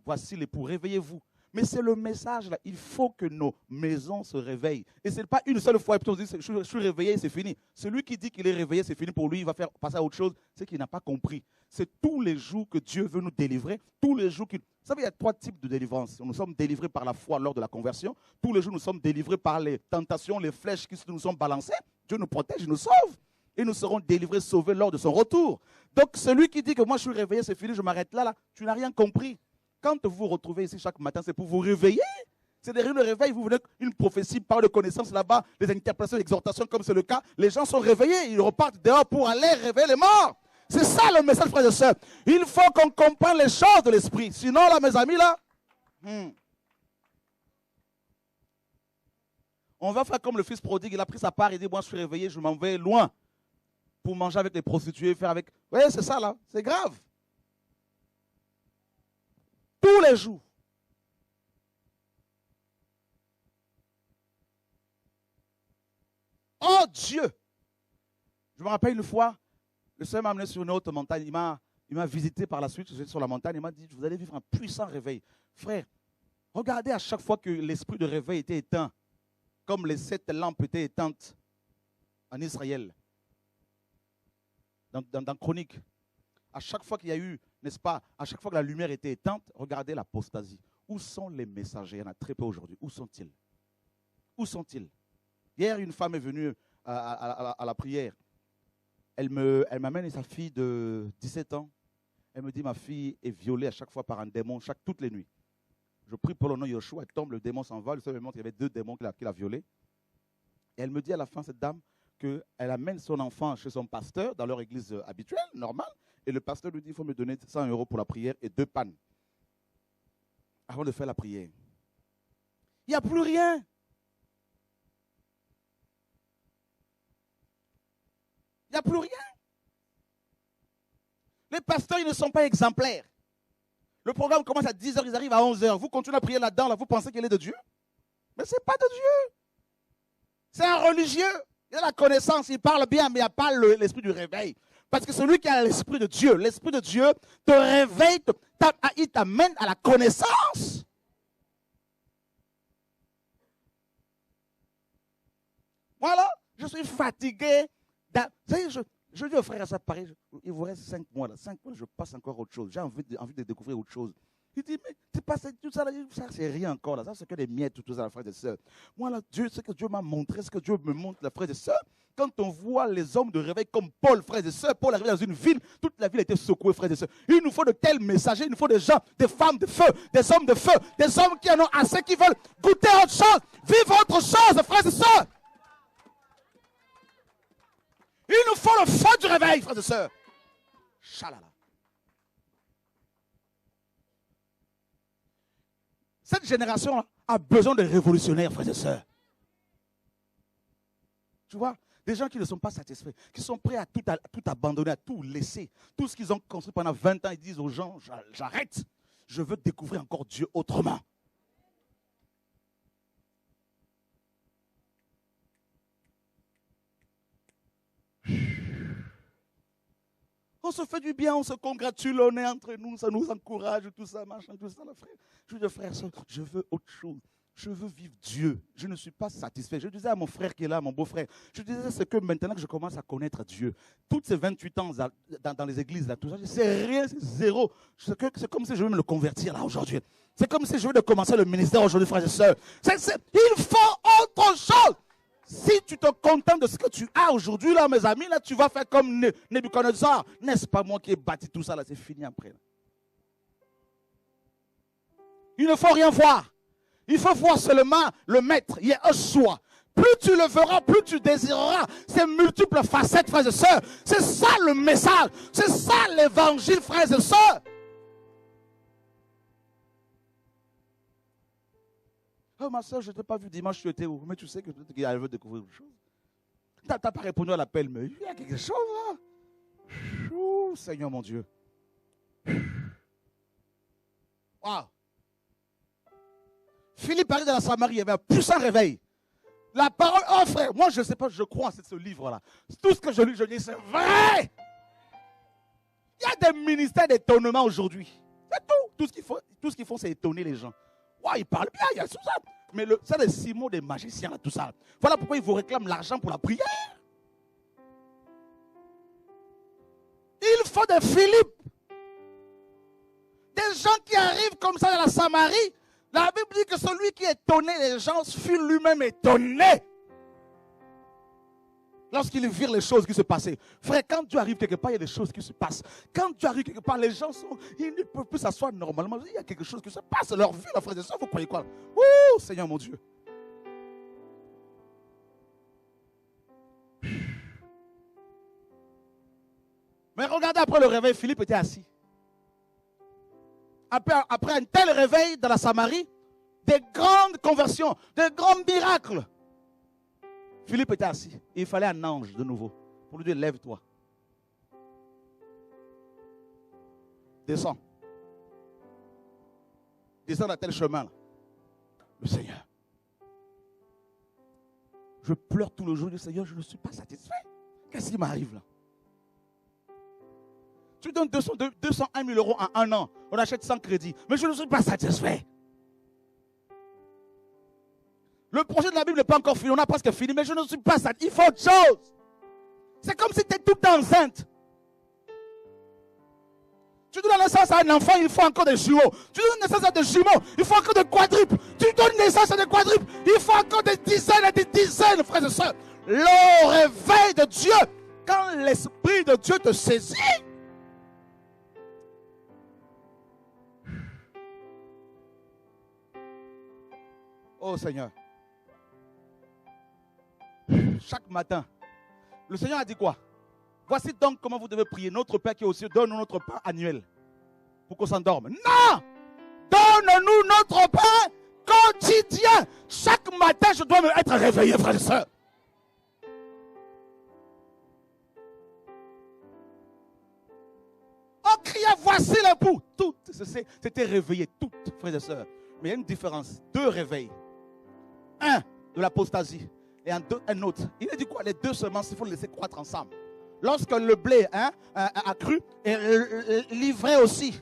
voici l'époux, réveillez-vous. Mais c'est le message là, il faut que nos maisons se réveillent. Et ce n'est pas une seule fois, et puis on dit, je suis réveillé, c'est fini. Celui qui dit qu'il est réveillé, c'est fini pour lui, il va faire passer à autre chose, c'est qu'il n'a pas compris. C'est tous les jours que Dieu veut nous délivrer, tous les jours qu'il... Vous savez, il y a 3 types de délivrance. Nous sommes délivrés par la foi lors de la conversion. Tous les jours, nous sommes délivrés par les tentations, les flèches qui nous sont balancées. Dieu nous protège, il nous sauve. Et nous serons délivrés, sauvés lors de son retour. Donc, celui qui dit que moi, je suis réveillé, c'est fini, je m'arrête là, tu n'as rien compris. Quand vous vous retrouvez ici chaque matin, c'est pour vous réveiller. C'est derrière le réveil, vous venez une prophétie, parole de connaissance là-bas, des interprétations, exhortations comme c'est le cas. Les gens sont réveillés, ils repartent dehors pour aller réveiller les morts. C'est ça le message, frères et sœurs. Il faut qu'on comprenne les choses de l'esprit. Sinon, là, mes amis, là, on va faire comme le fils prodigue. Il a pris sa part, il dit, moi je suis réveillé, je m'en vais loin pour manger avec les prostituées, faire avec... Vous voyez, c'est ça là, c'est grave. Tous les jours. Oh Dieu! Je me rappelle une fois, le Seigneur m'a amené sur une haute montagne. Il m'a visité par la suite, j'étais sur la montagne. Il m'a dit, vous allez vivre un puissant réveil. Frère, regardez à chaque fois que l'esprit de réveil était éteint, comme les 7 lampes étaient éteintes en Israël, dans Chronique. À chaque fois qu'il y a eu, n'est-ce pas, à chaque fois que la lumière était éteinte, regardez l'apostasie. Où sont les messagers? Il y en a très peu aujourd'hui. Où sont-ils? Où sont-ils? Hier, une femme est venue à la prière. Elle m'amène sa fille de 17 ans. Elle me dit, ma fille est violée à chaque fois par un démon, toutes les nuits. Je prie pour le nom de Yeshua, elle tombe, le démon s'en va. Le Seigneur me montre qu'il y avait 2 démons qu'il a violés. Et elle me dit à la fin, cette dame, qu'elle amène son enfant chez son pasteur dans leur église habituelle, normale. Et le pasteur lui dit, il faut me donner 100 € pour la prière et 2 pannes avant de faire la prière. Il n'y a plus rien. Il n'y a plus rien. Les pasteurs, ils ne sont pas exemplaires. Le programme commence à 10h, ils arrivent à 11h. Vous continuez à prier là-dedans, là, vous pensez qu'il est de Dieu? Mais ce n'est pas de Dieu. C'est un religieux. Il a la connaissance, il parle bien, mais il n'y a pas l'esprit du réveil. Parce que celui qui a l'Esprit de Dieu te réveille, il t'amène à la connaissance. Voilà, je suis fatigué. Vous savez, je dis aux frères à ça, pareil, il vous reste 5 mois. 5 mois, je passe encore autre chose. J'ai envie de découvrir autre chose. Il dit, mais tu passes tout ça, ça c'est rien encore. Là. Ça, c'est que des miettes, tout ça, frères et sœurs. Moi, là, ce que Dieu m'a montré, ce que Dieu me montre, les frères et sœurs, quand on voit les hommes de réveil comme Paul, frères et sœurs, Paul arrive dans une ville, toute la ville a été secouée, frères et sœurs. Il nous faut de tels messagers, il nous faut des gens, des femmes de feu, des hommes qui en ont assez, qui veulent goûter autre chose, vivre autre chose, frères et sœurs. Il nous faut le feu du réveil, frères et sœurs. Chalala. Cette génération a besoin de révolutionnaires, frères et sœurs. Tu vois, des gens qui ne sont pas satisfaits, qui sont prêts à tout abandonner, à tout laisser. Tout ce qu'ils ont construit pendant 20 ans, ils disent aux gens, j'arrête. Je veux découvrir encore Dieu autrement. On se fait du bien, on se congratule, on est entre nous, ça nous encourage, tout ça, machin, tout ça, là, frère. Je dis, frère, je veux autre chose. Je veux vivre Dieu. Je ne suis pas satisfait. Je disais à mon frère qui est là, mon beau-frère, je disais, c'est que maintenant que je commence à connaître Dieu, toutes ces 28 ans dans les églises, là, tout ça, c'est rien, c'est zéro. C'est comme si je veux me le convertir là aujourd'hui. C'est comme si je veux commencer le ministère aujourd'hui, frères et sœurs. Il faut autre chose. Si tu te contentes de ce que tu as aujourd'hui, là, mes amis, là, tu vas faire comme Nebuchadnezzar. N'est-ce pas moi qui ai bâti tout ça, là, c'est fini après. Là. Il ne faut rien voir. Il faut voir seulement le maître, Yeshua. Plus tu le verras, plus tu désireras ces multiples facettes, frères et sœurs. C'est ça le message. C'est ça l'évangile, frères et sœurs. Oh ma soeur, je ne t'ai pas vu dimanche, tu étais où? Mais tu sais que peut-être qu'elle veut découvrir autre chose. Tu n'as pas répondu à l'appel, mais il y a quelque chose là. Ouh, Seigneur mon Dieu. Wow. Philippe arrive dans la Samarie, il y avait un puissant réveil. La parole, oh frère, moi je ne sais pas, je crois en ce livre-là. Tout ce que je lis, c'est vrai. Il y a des ministères d'étonnement aujourd'hui. C'est tout. Tout ce qu'ils font, c'est étonner les gens. Ouais, ils parlent bien, il y a tout ça. Mais c'est les 6 mots des magiciens, là, tout ça. Voilà pourquoi ils vous réclament l'argent pour la prière. Il faut des Philippe. Des gens qui arrivent comme ça dans la Samarie. La Bible dit que celui qui étonnait les gens fut lui-même étonné. Lorsqu'ils virent les choses qui se passaient. Frère, quand Dieu arrive quelque part, il y a des choses qui se passent. Quand Dieu arrive quelque part, les gens ils ne peuvent plus s'asseoir normalement. Il y a quelque chose qui se passe. Leur vie, la frère et sœurs, vous croyez quoi? Ouh, Seigneur mon Dieu. Mais regardez, après le réveil, Philippe était assis. Après un tel réveil dans la Samarie, des grandes conversions, des grands miracles. Philippe était assis. Et il fallait un ange de nouveau pour lui dire, lève-toi. Descends. Descends dans tel chemin là. Le Seigneur. Je pleure tout le jour. Le Seigneur, je ne suis pas satisfait. Qu'est-ce qui m'arrive là? Tu donnes 201 000 euros en un an. On achète sans crédit. Mais je ne suis pas satisfait. Le projet de la Bible n'est pas encore fini. On a presque fini. Mais je ne suis pas satisfait. Il faut autre chose. C'est comme si tu étais tout enceinte. Tu donnes naissance à un enfant, il faut encore des jumeaux. Tu donnes naissance à des jumeaux, il faut encore des quadruples. Tu donnes naissance à des quadruples, il faut encore des dizaines et des dizaines, frères et sœurs. Le réveil de Dieu, quand l'Esprit de Dieu te saisit, oh Seigneur, chaque matin, le Seigneur a dit quoi? Voici donc comment vous devez prier. Notre Père qui est aux cieux, donne-nous notre pain annuel. Pour qu'on s'endorme. Non! Donne-nous notre pain quotidien. Chaque matin, je dois être réveillé, frères et sœurs. On criait, voici l'époux. Toutes, c'était réveillé, toutes, frères et sœurs. Mais il y a une différence. 2 réveils. Un de l'apostasie et un autre. Il a dit quoi? Les 2 semences, il faut les laisser croître ensemble. lorsque le blé a cru, et l'ivraie aussi.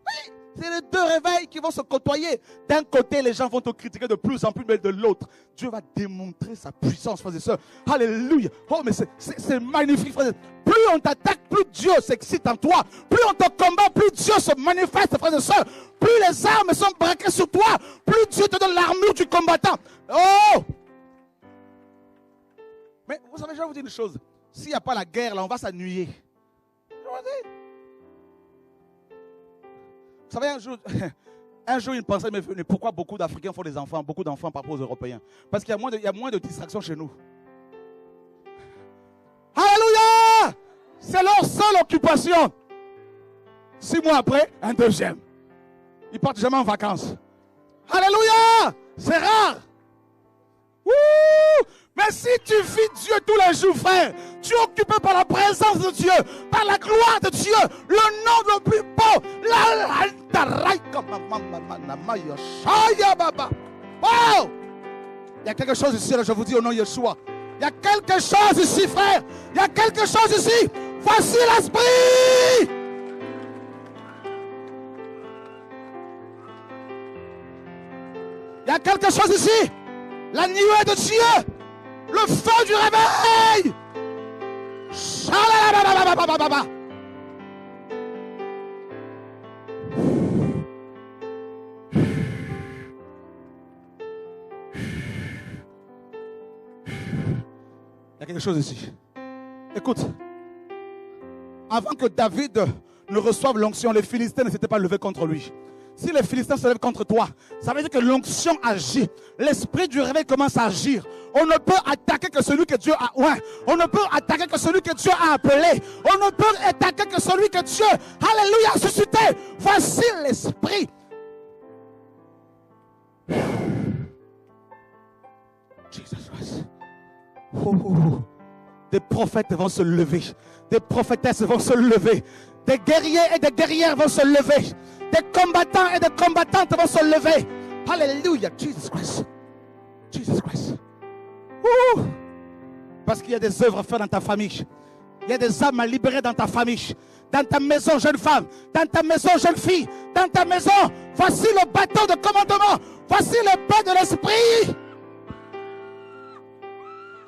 Oui, c'est les deux réveils qui vont se côtoyer. D'un côté, les gens vont te critiquer de plus en plus, mais de l'autre, Dieu va démontrer sa puissance, frères et sœurs. Alléluia. Oh, mais c'est magnifique, frères et sœurs. Plus on t'attaque, plus Dieu s'excite en toi. Plus on te combat, plus Dieu se manifeste, frères et sœurs. Plus les armes sont braquées sur toi, plus Dieu te donne l'armure du combattant. Oh! Mais vous savez, je vais vous dire une chose. S'il n'y a pas la guerre, là, on va s'ennuyer. Vous savez, un jour, une pensée m'est venue. Pourquoi beaucoup d'Africains font des enfants, beaucoup d'enfants par rapport aux Européens? Parce qu'il y a moins de distractions chez nous. Alléluia! C'est leur seule occupation. 6 mois après, un deuxième. Ils partent jamais en vacances. Alléluia! C'est rare. Wouh! Mais si tu vis Dieu tous les jours, frère, tu es occupé par la présence de Dieu, par la gloire de Dieu, le nom le plus beau, wow! Il y a quelque chose ici, là, je vous dis au nom de Yeshua. Il y a quelque chose ici, frère. Il y a quelque chose ici. Voici l'esprit. Il y a quelque chose ici. La nuée de Dieu. Le feu du réveil. Il y a quelque chose ici. Écoute. Avant que David ne reçoive l'onction, les Philistins ne s'étaient pas levés contre lui. Si les Philistins se lèvent contre toi, ça veut dire que l'onction agit. L'esprit du réveil commence à agir. On ne peut attaquer que celui que Dieu a oint. On ne peut attaquer que celui que Dieu a appelé. On ne peut attaquer que celui que Dieu, alléluia, a suscité. Voici l'esprit. Jesus Christ. Des prophètes vont se lever. Des prophétesses vont se lever. Des guerriers et des guerrières vont se lever. Des combattants et des combattantes vont se lever. Alléluia, Jesus Christ. Jesus Christ. Parce qu'il y a des œuvres à faire dans ta famille. Il y a des âmes à libérer dans ta famille. Dans ta maison, jeune femme. Dans ta maison, jeune fille. Dans ta maison. Voici le bâton de commandement. Voici le pain de l'esprit.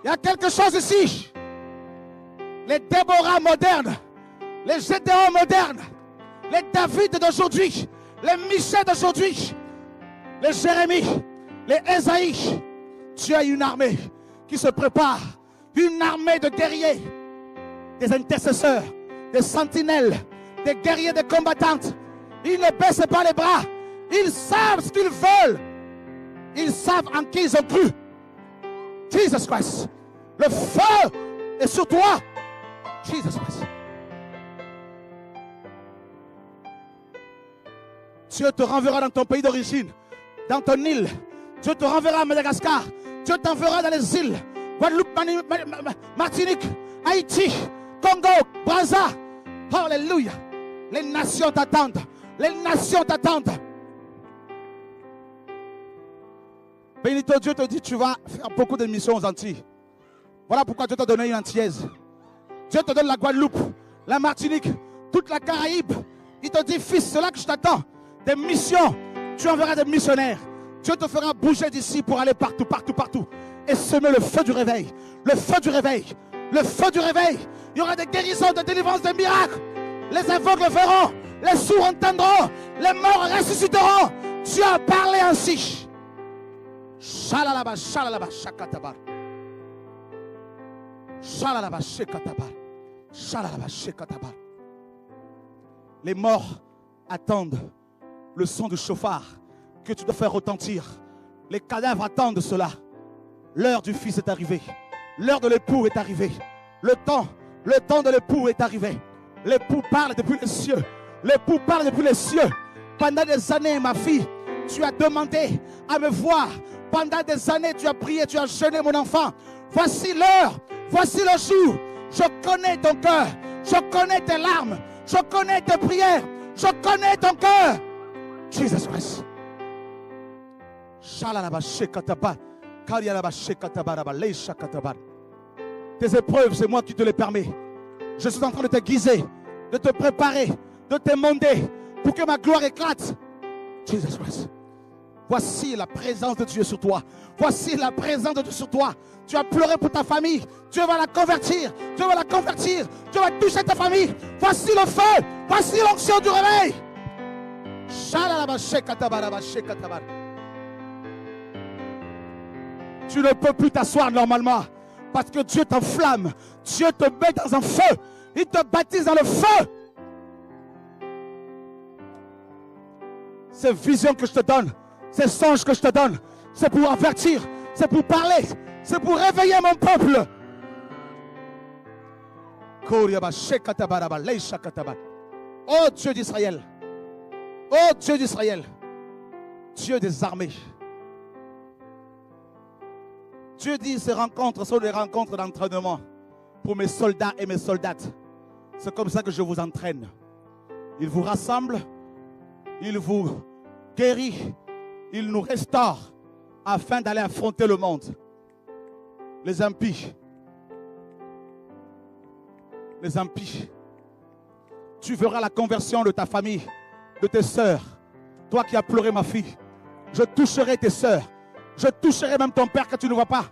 Il y a quelque chose ici. Les Déborah modernes. Les Gédéons modernes. Les David d'aujourd'hui. Les Michel d'aujourd'hui. Les Jérémie. Les Ésaïe. Tu as une armée qui se prépare. Une armée de guerriers. Des intercesseurs. Des sentinelles. Des guerriers, des combattantes. Ils ne baissent pas les bras. Ils savent ce qu'ils veulent. Ils savent en qui ils ont cru. Jesus Christ. Le feu est sur toi. Jesus Christ. Dieu te renverra dans ton pays d'origine, dans ton île. Dieu te renverra à Madagascar. Dieu t'enverra dans les îles. Guadeloupe, Martinique, Haïti, Congo, Brazza. Alléluia. Les nations t'attendent. Les nations t'attendent. Bénito, Dieu te dit, tu vas faire beaucoup de missions aux Antilles. Voilà pourquoi Dieu t'a donné une antillaise. Dieu te donne la Guadeloupe, la Martinique, toute la Caraïbe. Il te dit, fils, c'est là que je t'attends. Des missions. Tu enverras des missionnaires. Dieu te fera bouger d'ici pour aller partout, partout, partout. Et semer le feu du réveil. Le feu du réveil. Le feu du réveil. Il y aura des guérisons, des délivrances, des miracles. Les aveugles verront. Les sourds entendront. Les morts ressusciteront. Dieu a parlé ainsi. Shalalaba, shalalaba, shakatabar. Shalalaba, shekatabar. Shalalaba, shekatabar. Les morts attendent le son du chauffard que tu dois faire retentir. Les cadavres attendent cela. L'heure du fils est arrivée. L'heure de l'époux est arrivée. Le temps de l'époux est arrivé. L'époux parle depuis les cieux. L'époux parle depuis les cieux. Pendant des années, ma fille, tu as demandé à me voir. Pendant des années, tu as prié, tu as jeûné, mon enfant. Voici l'heure. Voici le jour. Je connais ton cœur. Je connais tes larmes. Je connais tes prières. Je connais ton cœur. Jesus Christ. Tes épreuves, c'est moi qui te les permets. Je suis en train de te guiser, de te préparer, de t'émonder pour que ma gloire éclate. Jesus Christ. Voici la présence de Dieu sur toi. Voici la présence de Dieu sur toi. Tu as pleuré pour ta famille. Dieu va la convertir. Dieu va la convertir. Dieu va toucher ta famille. Voici le feu. Voici l'onction du réveil. Tu ne peux plus t'asseoir normalement parce que Dieu t'enflamme. Dieu te met dans un feu. Il te baptise dans le feu. Ces visions que je te donne, ces songes que je te donne, c'est pour avertir, c'est pour parler, c'est pour réveiller mon peuple. Oh Dieu d'Israël, oh Dieu d'Israël, Dieu des armées. Dieu dit ces rencontres sont des rencontres d'entraînement pour mes soldats et mes soldates. C'est comme ça que je vous entraîne. Il vous rassemble, il vous guérit, il nous restaure afin d'aller affronter le monde. Les impies. Les impies. Tu verras la conversion de ta famille, de tes sœurs. Toi qui as pleuré, ma fille, je toucherai tes sœurs. Je toucherai même ton père que tu ne vois pas.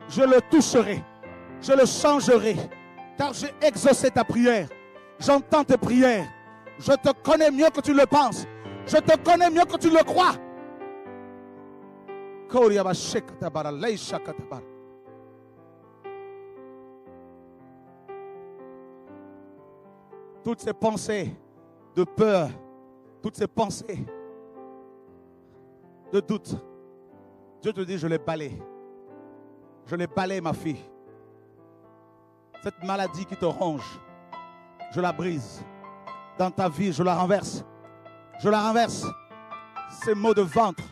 Je le toucherai. Je le changerai. Car j'ai exaucé ta prière. J'entends tes prières. Je te connais mieux que tu le penses. Je te connais mieux que tu le crois. Toutes ces pensées de peur, toutes ces pensées de doute, Dieu te dit, je les balaye. Je les balaye, ma fille. Cette maladie qui te ronge, je la brise. Dans ta vie, je la renverse. Je la renverse. Ces maux de ventre,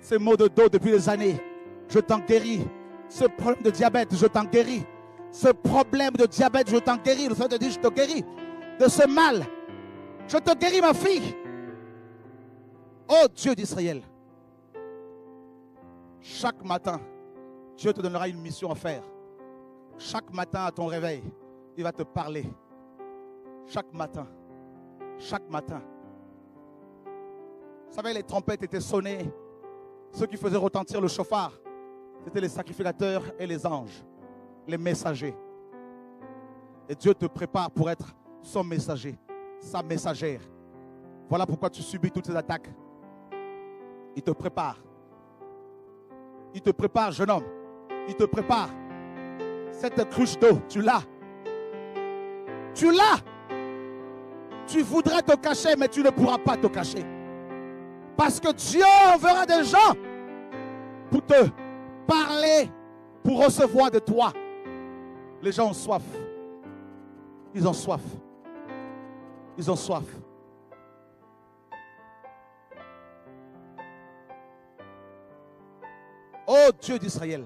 ces maux de dos depuis des années, je t'en guéris. Ce problème de diabète, je t'en guéris. Ce problème de diabète, je t'en guéris. Le Seigneur te dit, je te guéris de ce mal. Je te guéris, ma fille. Oh Dieu d'Israël. Chaque matin, Dieu te donnera une mission à faire. Chaque matin à ton réveil, il va te parler. Chaque matin. Chaque matin. Vous savez, les trompettes étaient sonnées. Ceux qui faisaient retentir le chauffard, c'était les sacrificateurs et les anges, les messagers. Et Dieu te prépare pour être son messager, sa messagère. Voilà pourquoi tu subis toutes ces attaques. Il te prépare. Il te prépare, jeune homme. Il te prépare. Cette cruche d'eau, tu l'as. Tu l'as. Tu voudrais te cacher, mais tu ne pourras pas te cacher. Parce que Dieu enverra des gens pour te parler, pour recevoir de toi. Les gens ont soif. Ils ont soif. Ils ont soif. Oh Dieu d'Israël.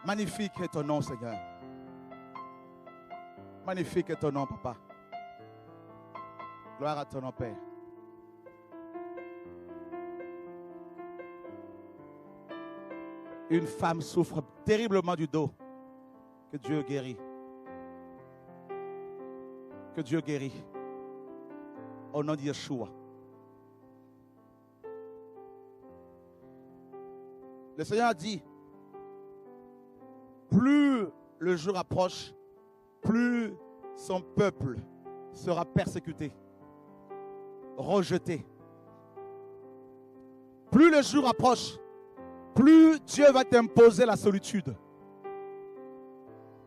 Magnifique est ton nom, Seigneur. Magnifique est ton nom, Papa. Gloire à ton nom, Père. Une femme souffre terriblement du dos. Que Dieu guérit. Que Dieu guérit. Au nom de Yeshua. Le Seigneur a dit, plus le jour approche, plus son peuple sera persécuté, rejeté. Plus le jour approche, plus Dieu va t'imposer la solitude.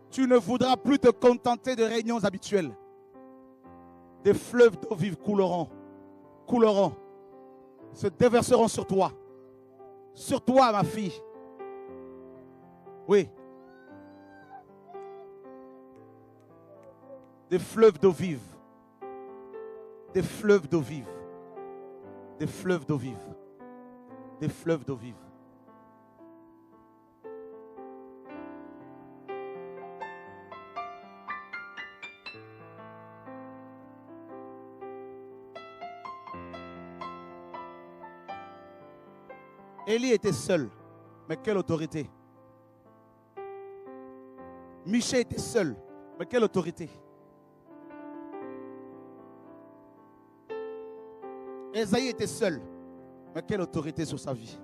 Tu ne voudras plus te contenter de réunions habituelles. Des fleuves d'eau vive couleront, se déverseront sur toi. Sur toi, ma fille. Oui. Des fleuves d'eau vive. Des fleuves d'eau vive. Des fleuves d'eau vive. Des fleuves d'eau vive. Élie était seul, mais quelle autorité. Michée était seul, Mais quelle autorité? Ésaïe était seul. Mais quelle autorité sur sa vie?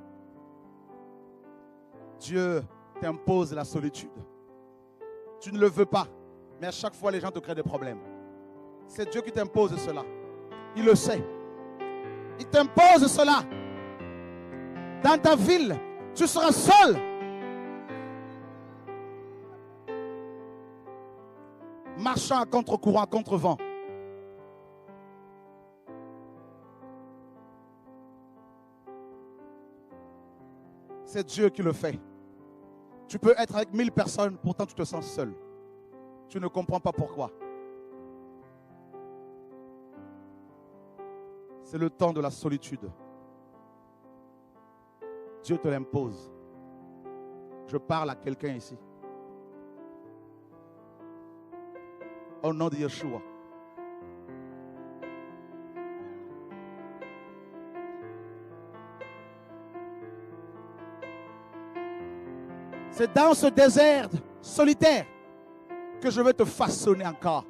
Dieu t'impose la solitude. Tu ne le veux pas. Mais à chaque fois, les gens te créent des problèmes. C'est Dieu qui t'impose cela. Il le sait. Il t'impose cela. Dans ta ville, tu seras seul. Marchant à contre-courant, à contre-vent. C'est Dieu qui le fait. Tu peux être avec 1000 personnes, pourtant tu te sens seul. Tu ne comprends pas pourquoi. C'est le temps de la solitude. Dieu te l'impose. Je parle à quelqu'un ici. Au nom de Yeshua. C'est dans ce désert solitaire que je vais te façonner encore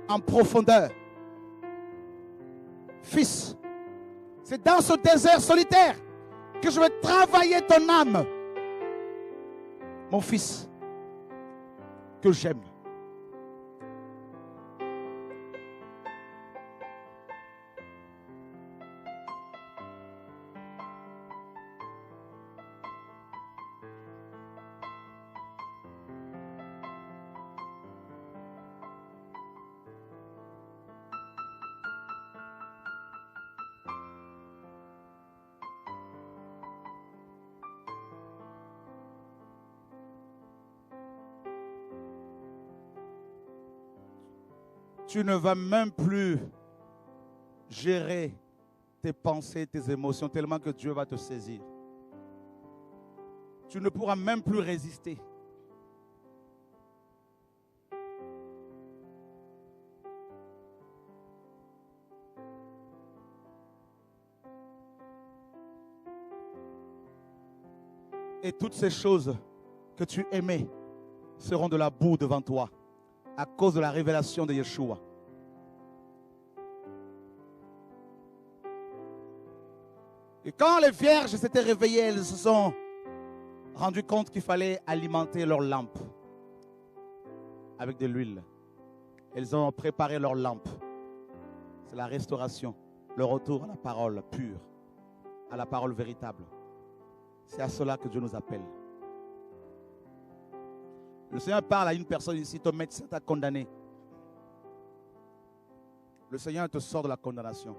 en profondeur. Fils, c'est dans ce désert solitaire que je vais travailler ton âme. Mon fils, que j'aime. Tu ne vas même plus gérer tes pensées, tes émotions, tellement que Dieu va te saisir. Tu ne pourras même plus résister. Et toutes ces choses que tu aimais seront de la boue devant toi. À cause de la révélation de Yeshua. Et quand les vierges s'étaient réveillées, elles se sont rendues compte qu'il fallait alimenter leurs lampes avec de l'huile. Elles ont préparé leurs lampes. C'est la restauration, le retour à la parole pure, à la parole véritable. C'est à cela que Dieu nous appelle. Le Seigneur parle à une personne ici, ton médecin t'a condamné. Le Seigneur te sort de la condamnation.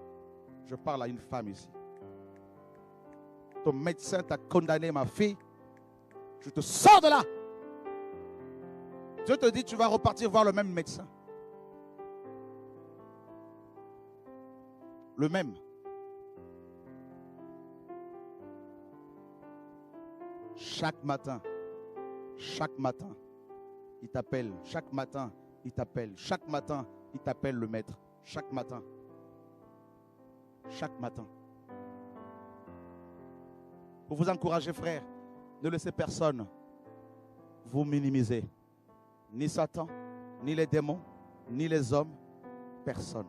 Je parle à une femme ici. Ton médecin t'a condamné, ma fille. Je te sors de là. Dieu te dit, tu vas repartir voir le même médecin. Le même. Chaque matin, il t'appelle. Chaque matin, il t'appelle. Chaque matin, il t'appelle le maître. Chaque matin. Chaque matin. Pour vous encourager, frère, ne laissez personne vous minimiser. Ni Satan, ni les démons, ni les hommes. Personne.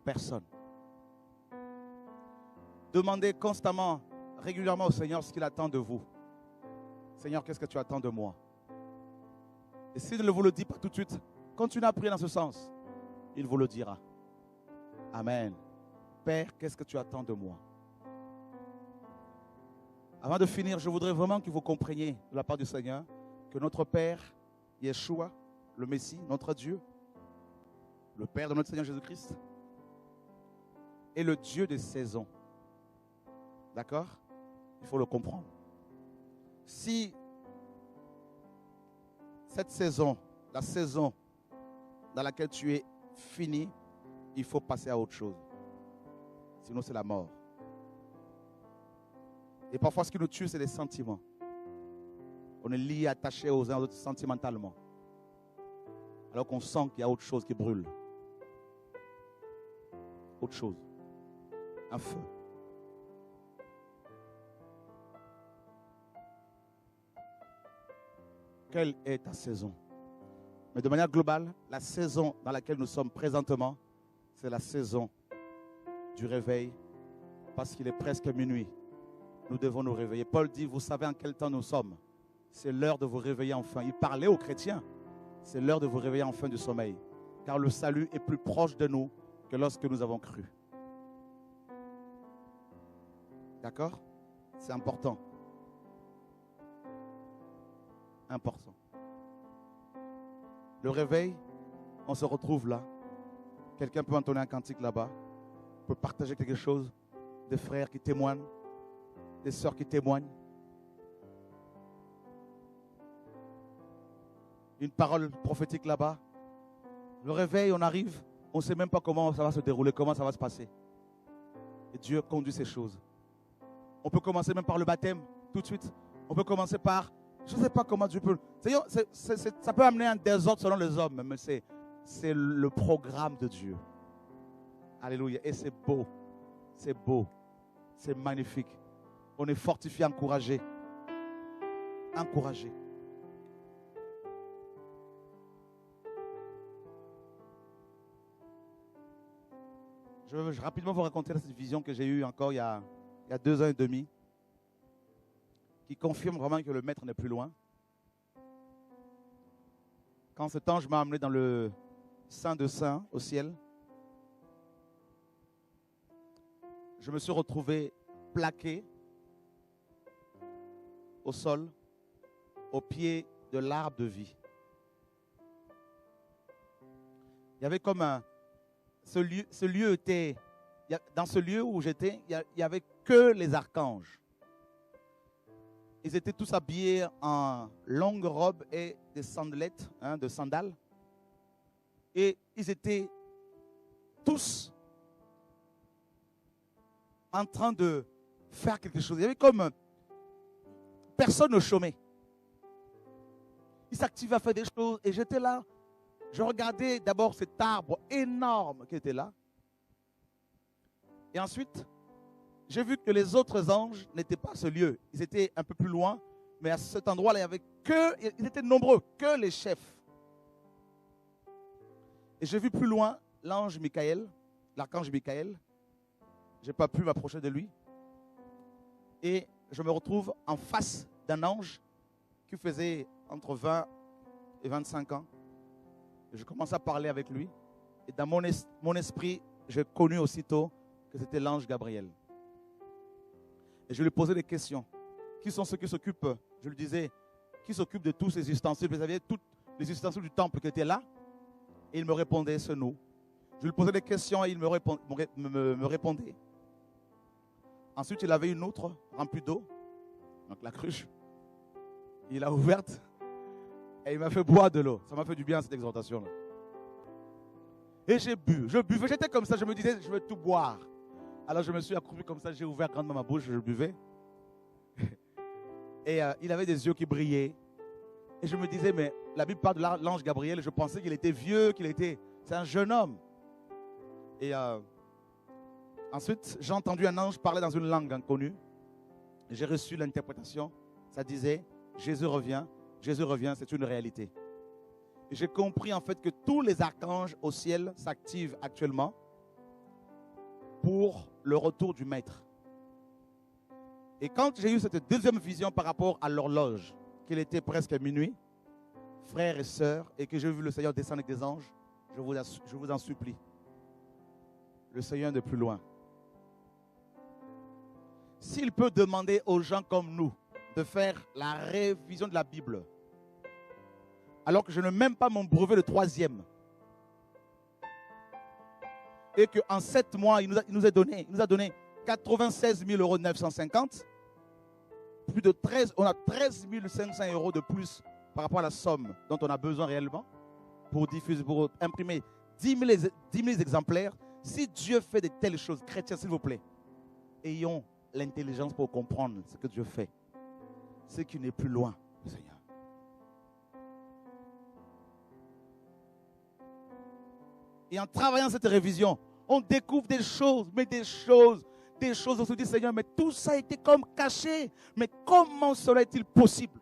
Personne. Demandez constamment, régulièrement au Seigneur ce qu'il attend de vous. Seigneur, qu'est-ce que tu attends de moi? Et s'il ne vous le dit pas tout de suite, continuez à prier dans ce sens. Il vous le dira. Amen. Père, qu'est-ce que tu attends de moi? Avant de finir, je voudrais vraiment que vous compreniez de la part du Seigneur que notre Père, Yeshua, le Messie, notre Dieu, le Père de notre Seigneur Jésus-Christ, est le Dieu des saisons. D'accord? Il faut le comprendre. Si cette saison, la saison dans laquelle tu es fini, il faut passer à autre chose. Sinon, c'est la mort. Et parfois, ce qui nous tue, c'est les sentiments. On est lié, attaché aux uns aux autres sentimentalement. Alors qu'on sent qu'il y a autre chose qui brûle. Autre chose. Un feu. quelle est ta saison? Mais de manière globale, la saison dans laquelle nous sommes présentement, c'est la saison du réveil, parce qu'il est presque minuit. Nous devons nous réveiller. Paul dit, vous savez en quel temps nous sommes. C'est l'heure de vous réveiller enfin. Il parlait aux chrétiens. C'est l'heure de vous réveiller enfin du sommeil. Car le salut est plus proche de nous que lorsque nous avons cru. D'accord? C'est important. Important. Le réveil, on se retrouve là. Quelqu'un peut entonner un cantique là-bas. Peut partager quelque chose. Des frères qui témoignent. Des sœurs qui témoignent. Une parole prophétique là-bas. Le réveil, on arrive. On ne sait même pas comment ça va se dérouler, comment ça va se passer. Et Dieu conduit ces choses. On peut commencer même par le baptême, tout de suite. On peut commencer par, je ne sais pas comment Dieu peut. Ça peut amener un désordre selon les hommes, mais c'est le programme de Dieu. Alléluia. Et c'est beau. C'est beau. C'est magnifique. On est fortifié, encouragé. Encouragé. Je veux rapidement vous raconter cette vision que j'ai eue encore il y a 2 ans et demi, qui confirme vraiment que le maître n'est plus loin. Quand cet ange m'a amené dans le Saint de Saints au ciel, je me suis retrouvé plaqué au sol, au pied de l'arbre de vie. Il y avait comme ce lieu était, dans ce lieu où j'étais, il n'y avait que les archanges. Ils étaient tous habillés en longues robes et des sandalettes, de sandales. Et ils étaient tous en train de faire quelque chose. Il y avait comme personne ne chômait. Ils s'activaient à faire des choses et j'étais là. Je regardais d'abord cet arbre énorme qui était là. Et ensuite, j'ai vu que les autres anges n'étaient pas à ce lieu. Ils étaient un peu plus loin. Mais à cet endroit-là, ils étaient nombreux, que les chefs. Et j'ai vu plus loin l'ange Michael, l'archange Michael. Je n'ai pas pu m'approcher de lui. Et je me retrouve en face d'un ange qui faisait entre 20 et 25 ans. Je commence à parler avec lui. Et dans mon esprit, j'ai connu aussitôt que c'était l'ange Gabriel. Et je lui posais des questions. Qui sont ceux qui s'occupent, je lui disais, qui s'occupent de tous ces ustensiles? Vous aviez tous les ustensiles du temple qui étaient là. Et il me répondait, c'est nous. Je lui posais des questions et il me répondait. Ensuite, il avait une autre remplie d'eau. Donc la cruche. Il l'a ouverte. Et il m'a fait boire de l'eau. Ça m'a fait du bien cette exhortation-là. Et j'ai bu. Je buvais. J'étais comme ça. Je me disais, je vais tout boire. Alors je me suis accroupi comme ça. J'ai ouvert grandement ma bouche. Je buvais. Et il avait des yeux qui brillaient. Et je me disais, mais la Bible parle de l'ange Gabriel. Je pensais qu'il était vieux, c'est un jeune homme. Et ensuite, j'ai entendu un ange parler dans une langue inconnue. J'ai reçu l'interprétation. Ça disait, Jésus revient, c'est une réalité. Et j'ai compris en fait que tous les archanges au ciel s'activent actuellement pour le retour du Maître. Et quand j'ai eu cette deuxième vision par rapport à l'horloge, qu'il était presque minuit, frères et sœurs, et que j'ai vu le Seigneur descendre avec des anges, je vous en supplie. Le Seigneur n'est plus loin. S'il peut demander aux gens comme nous de faire la révision de la Bible, alors que je n'ai même pas mon brevet de 3e, et qu'en 7 mois, il nous a donné 96 950 €, on a 13 500 € de plus par rapport à la somme dont on a besoin réellement pour diffuser, pour imprimer 10 000 exemplaires. Si Dieu fait de telles choses, chrétiens, s'il vous plaît, ayons l'intelligence pour comprendre ce que Dieu fait. C'est qu'il n'est plus loin, le Seigneur. Et en travaillant cette révision, on découvre des choses, mais des choses, on se dit, Seigneur, mais tout ça a été comme caché. Mais comment cela est-il possible?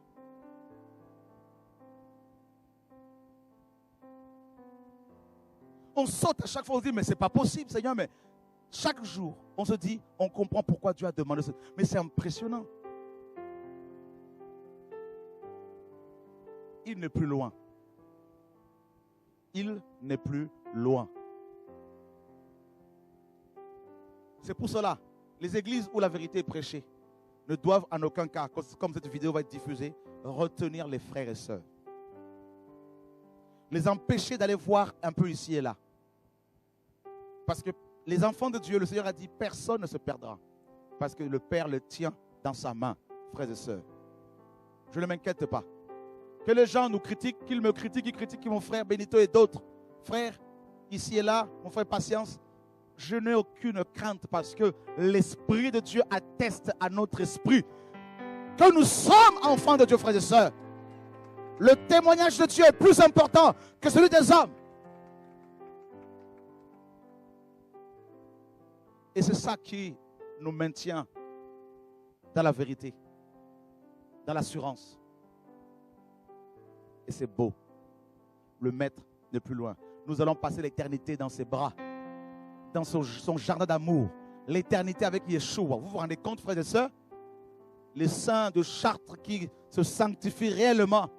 on saute à chaque fois, on se dit, mais c'est pas possible, Seigneur, mais chaque jour, on se dit, on comprend pourquoi Dieu a demandé ça. Mais c'est impressionnant. Il n'est plus loin. Il n'est plus loin. C'est pour cela, les églises où la vérité est prêchée ne doivent en aucun cas, comme cette vidéo va être diffusée, retenir les frères et sœurs. Les empêcher d'aller voir un peu ici et là. Parce que les enfants de Dieu, le Seigneur a dit, personne ne se perdra. Parce que le Père le tient dans sa main, frères et sœurs. Je ne m'inquiète pas. Que les gens nous critiquent, qu'ils me critiquent, qu'ils critiquent mon frère Benito et d'autres. Frères, ici et là, mon frère Patience, je n'ai aucune crainte parce que l'Esprit de Dieu atteste à notre esprit que nous sommes enfants de Dieu, frères et sœurs. Le témoignage de Dieu est plus important que celui des hommes. Et c'est ça qui nous maintient dans la vérité, dans l'assurance. Et c'est beau. Le Maître n'est plus loin. Nous allons passer l'éternité dans ses bras, dans son jardin d'amour. L'éternité avec Yeshua. Vous vous rendez compte, frères et sœurs? Les saints de Chartres qui se sanctifient réellement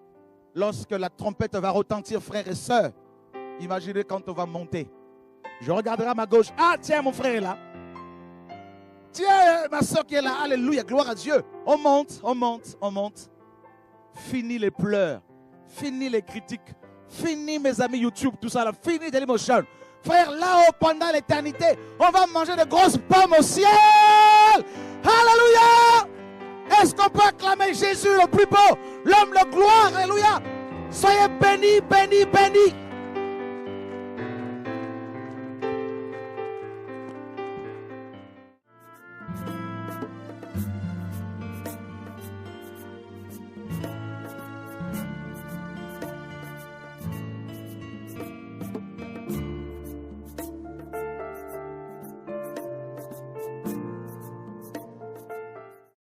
lorsque la trompette va retentir, frères et sœurs. Imaginez quand on va monter. Je regarderai à ma gauche. Ah, tiens, mon frère est là. Tiens, ma soeur qui est là. Alléluia, gloire à Dieu. On monte, on monte, on monte. Fini les pleurs. Fini les critiques. Fini mes amis YouTube, tout ça là. Fini Dailymotion. Frère, là-haut, pendant l'éternité, on va manger de grosses pommes au ciel. Alléluia. Est-ce qu'on peut acclamer Jésus le plus beau, l'homme de gloire? Alléluia. Soyez bénis, bénis, bénis.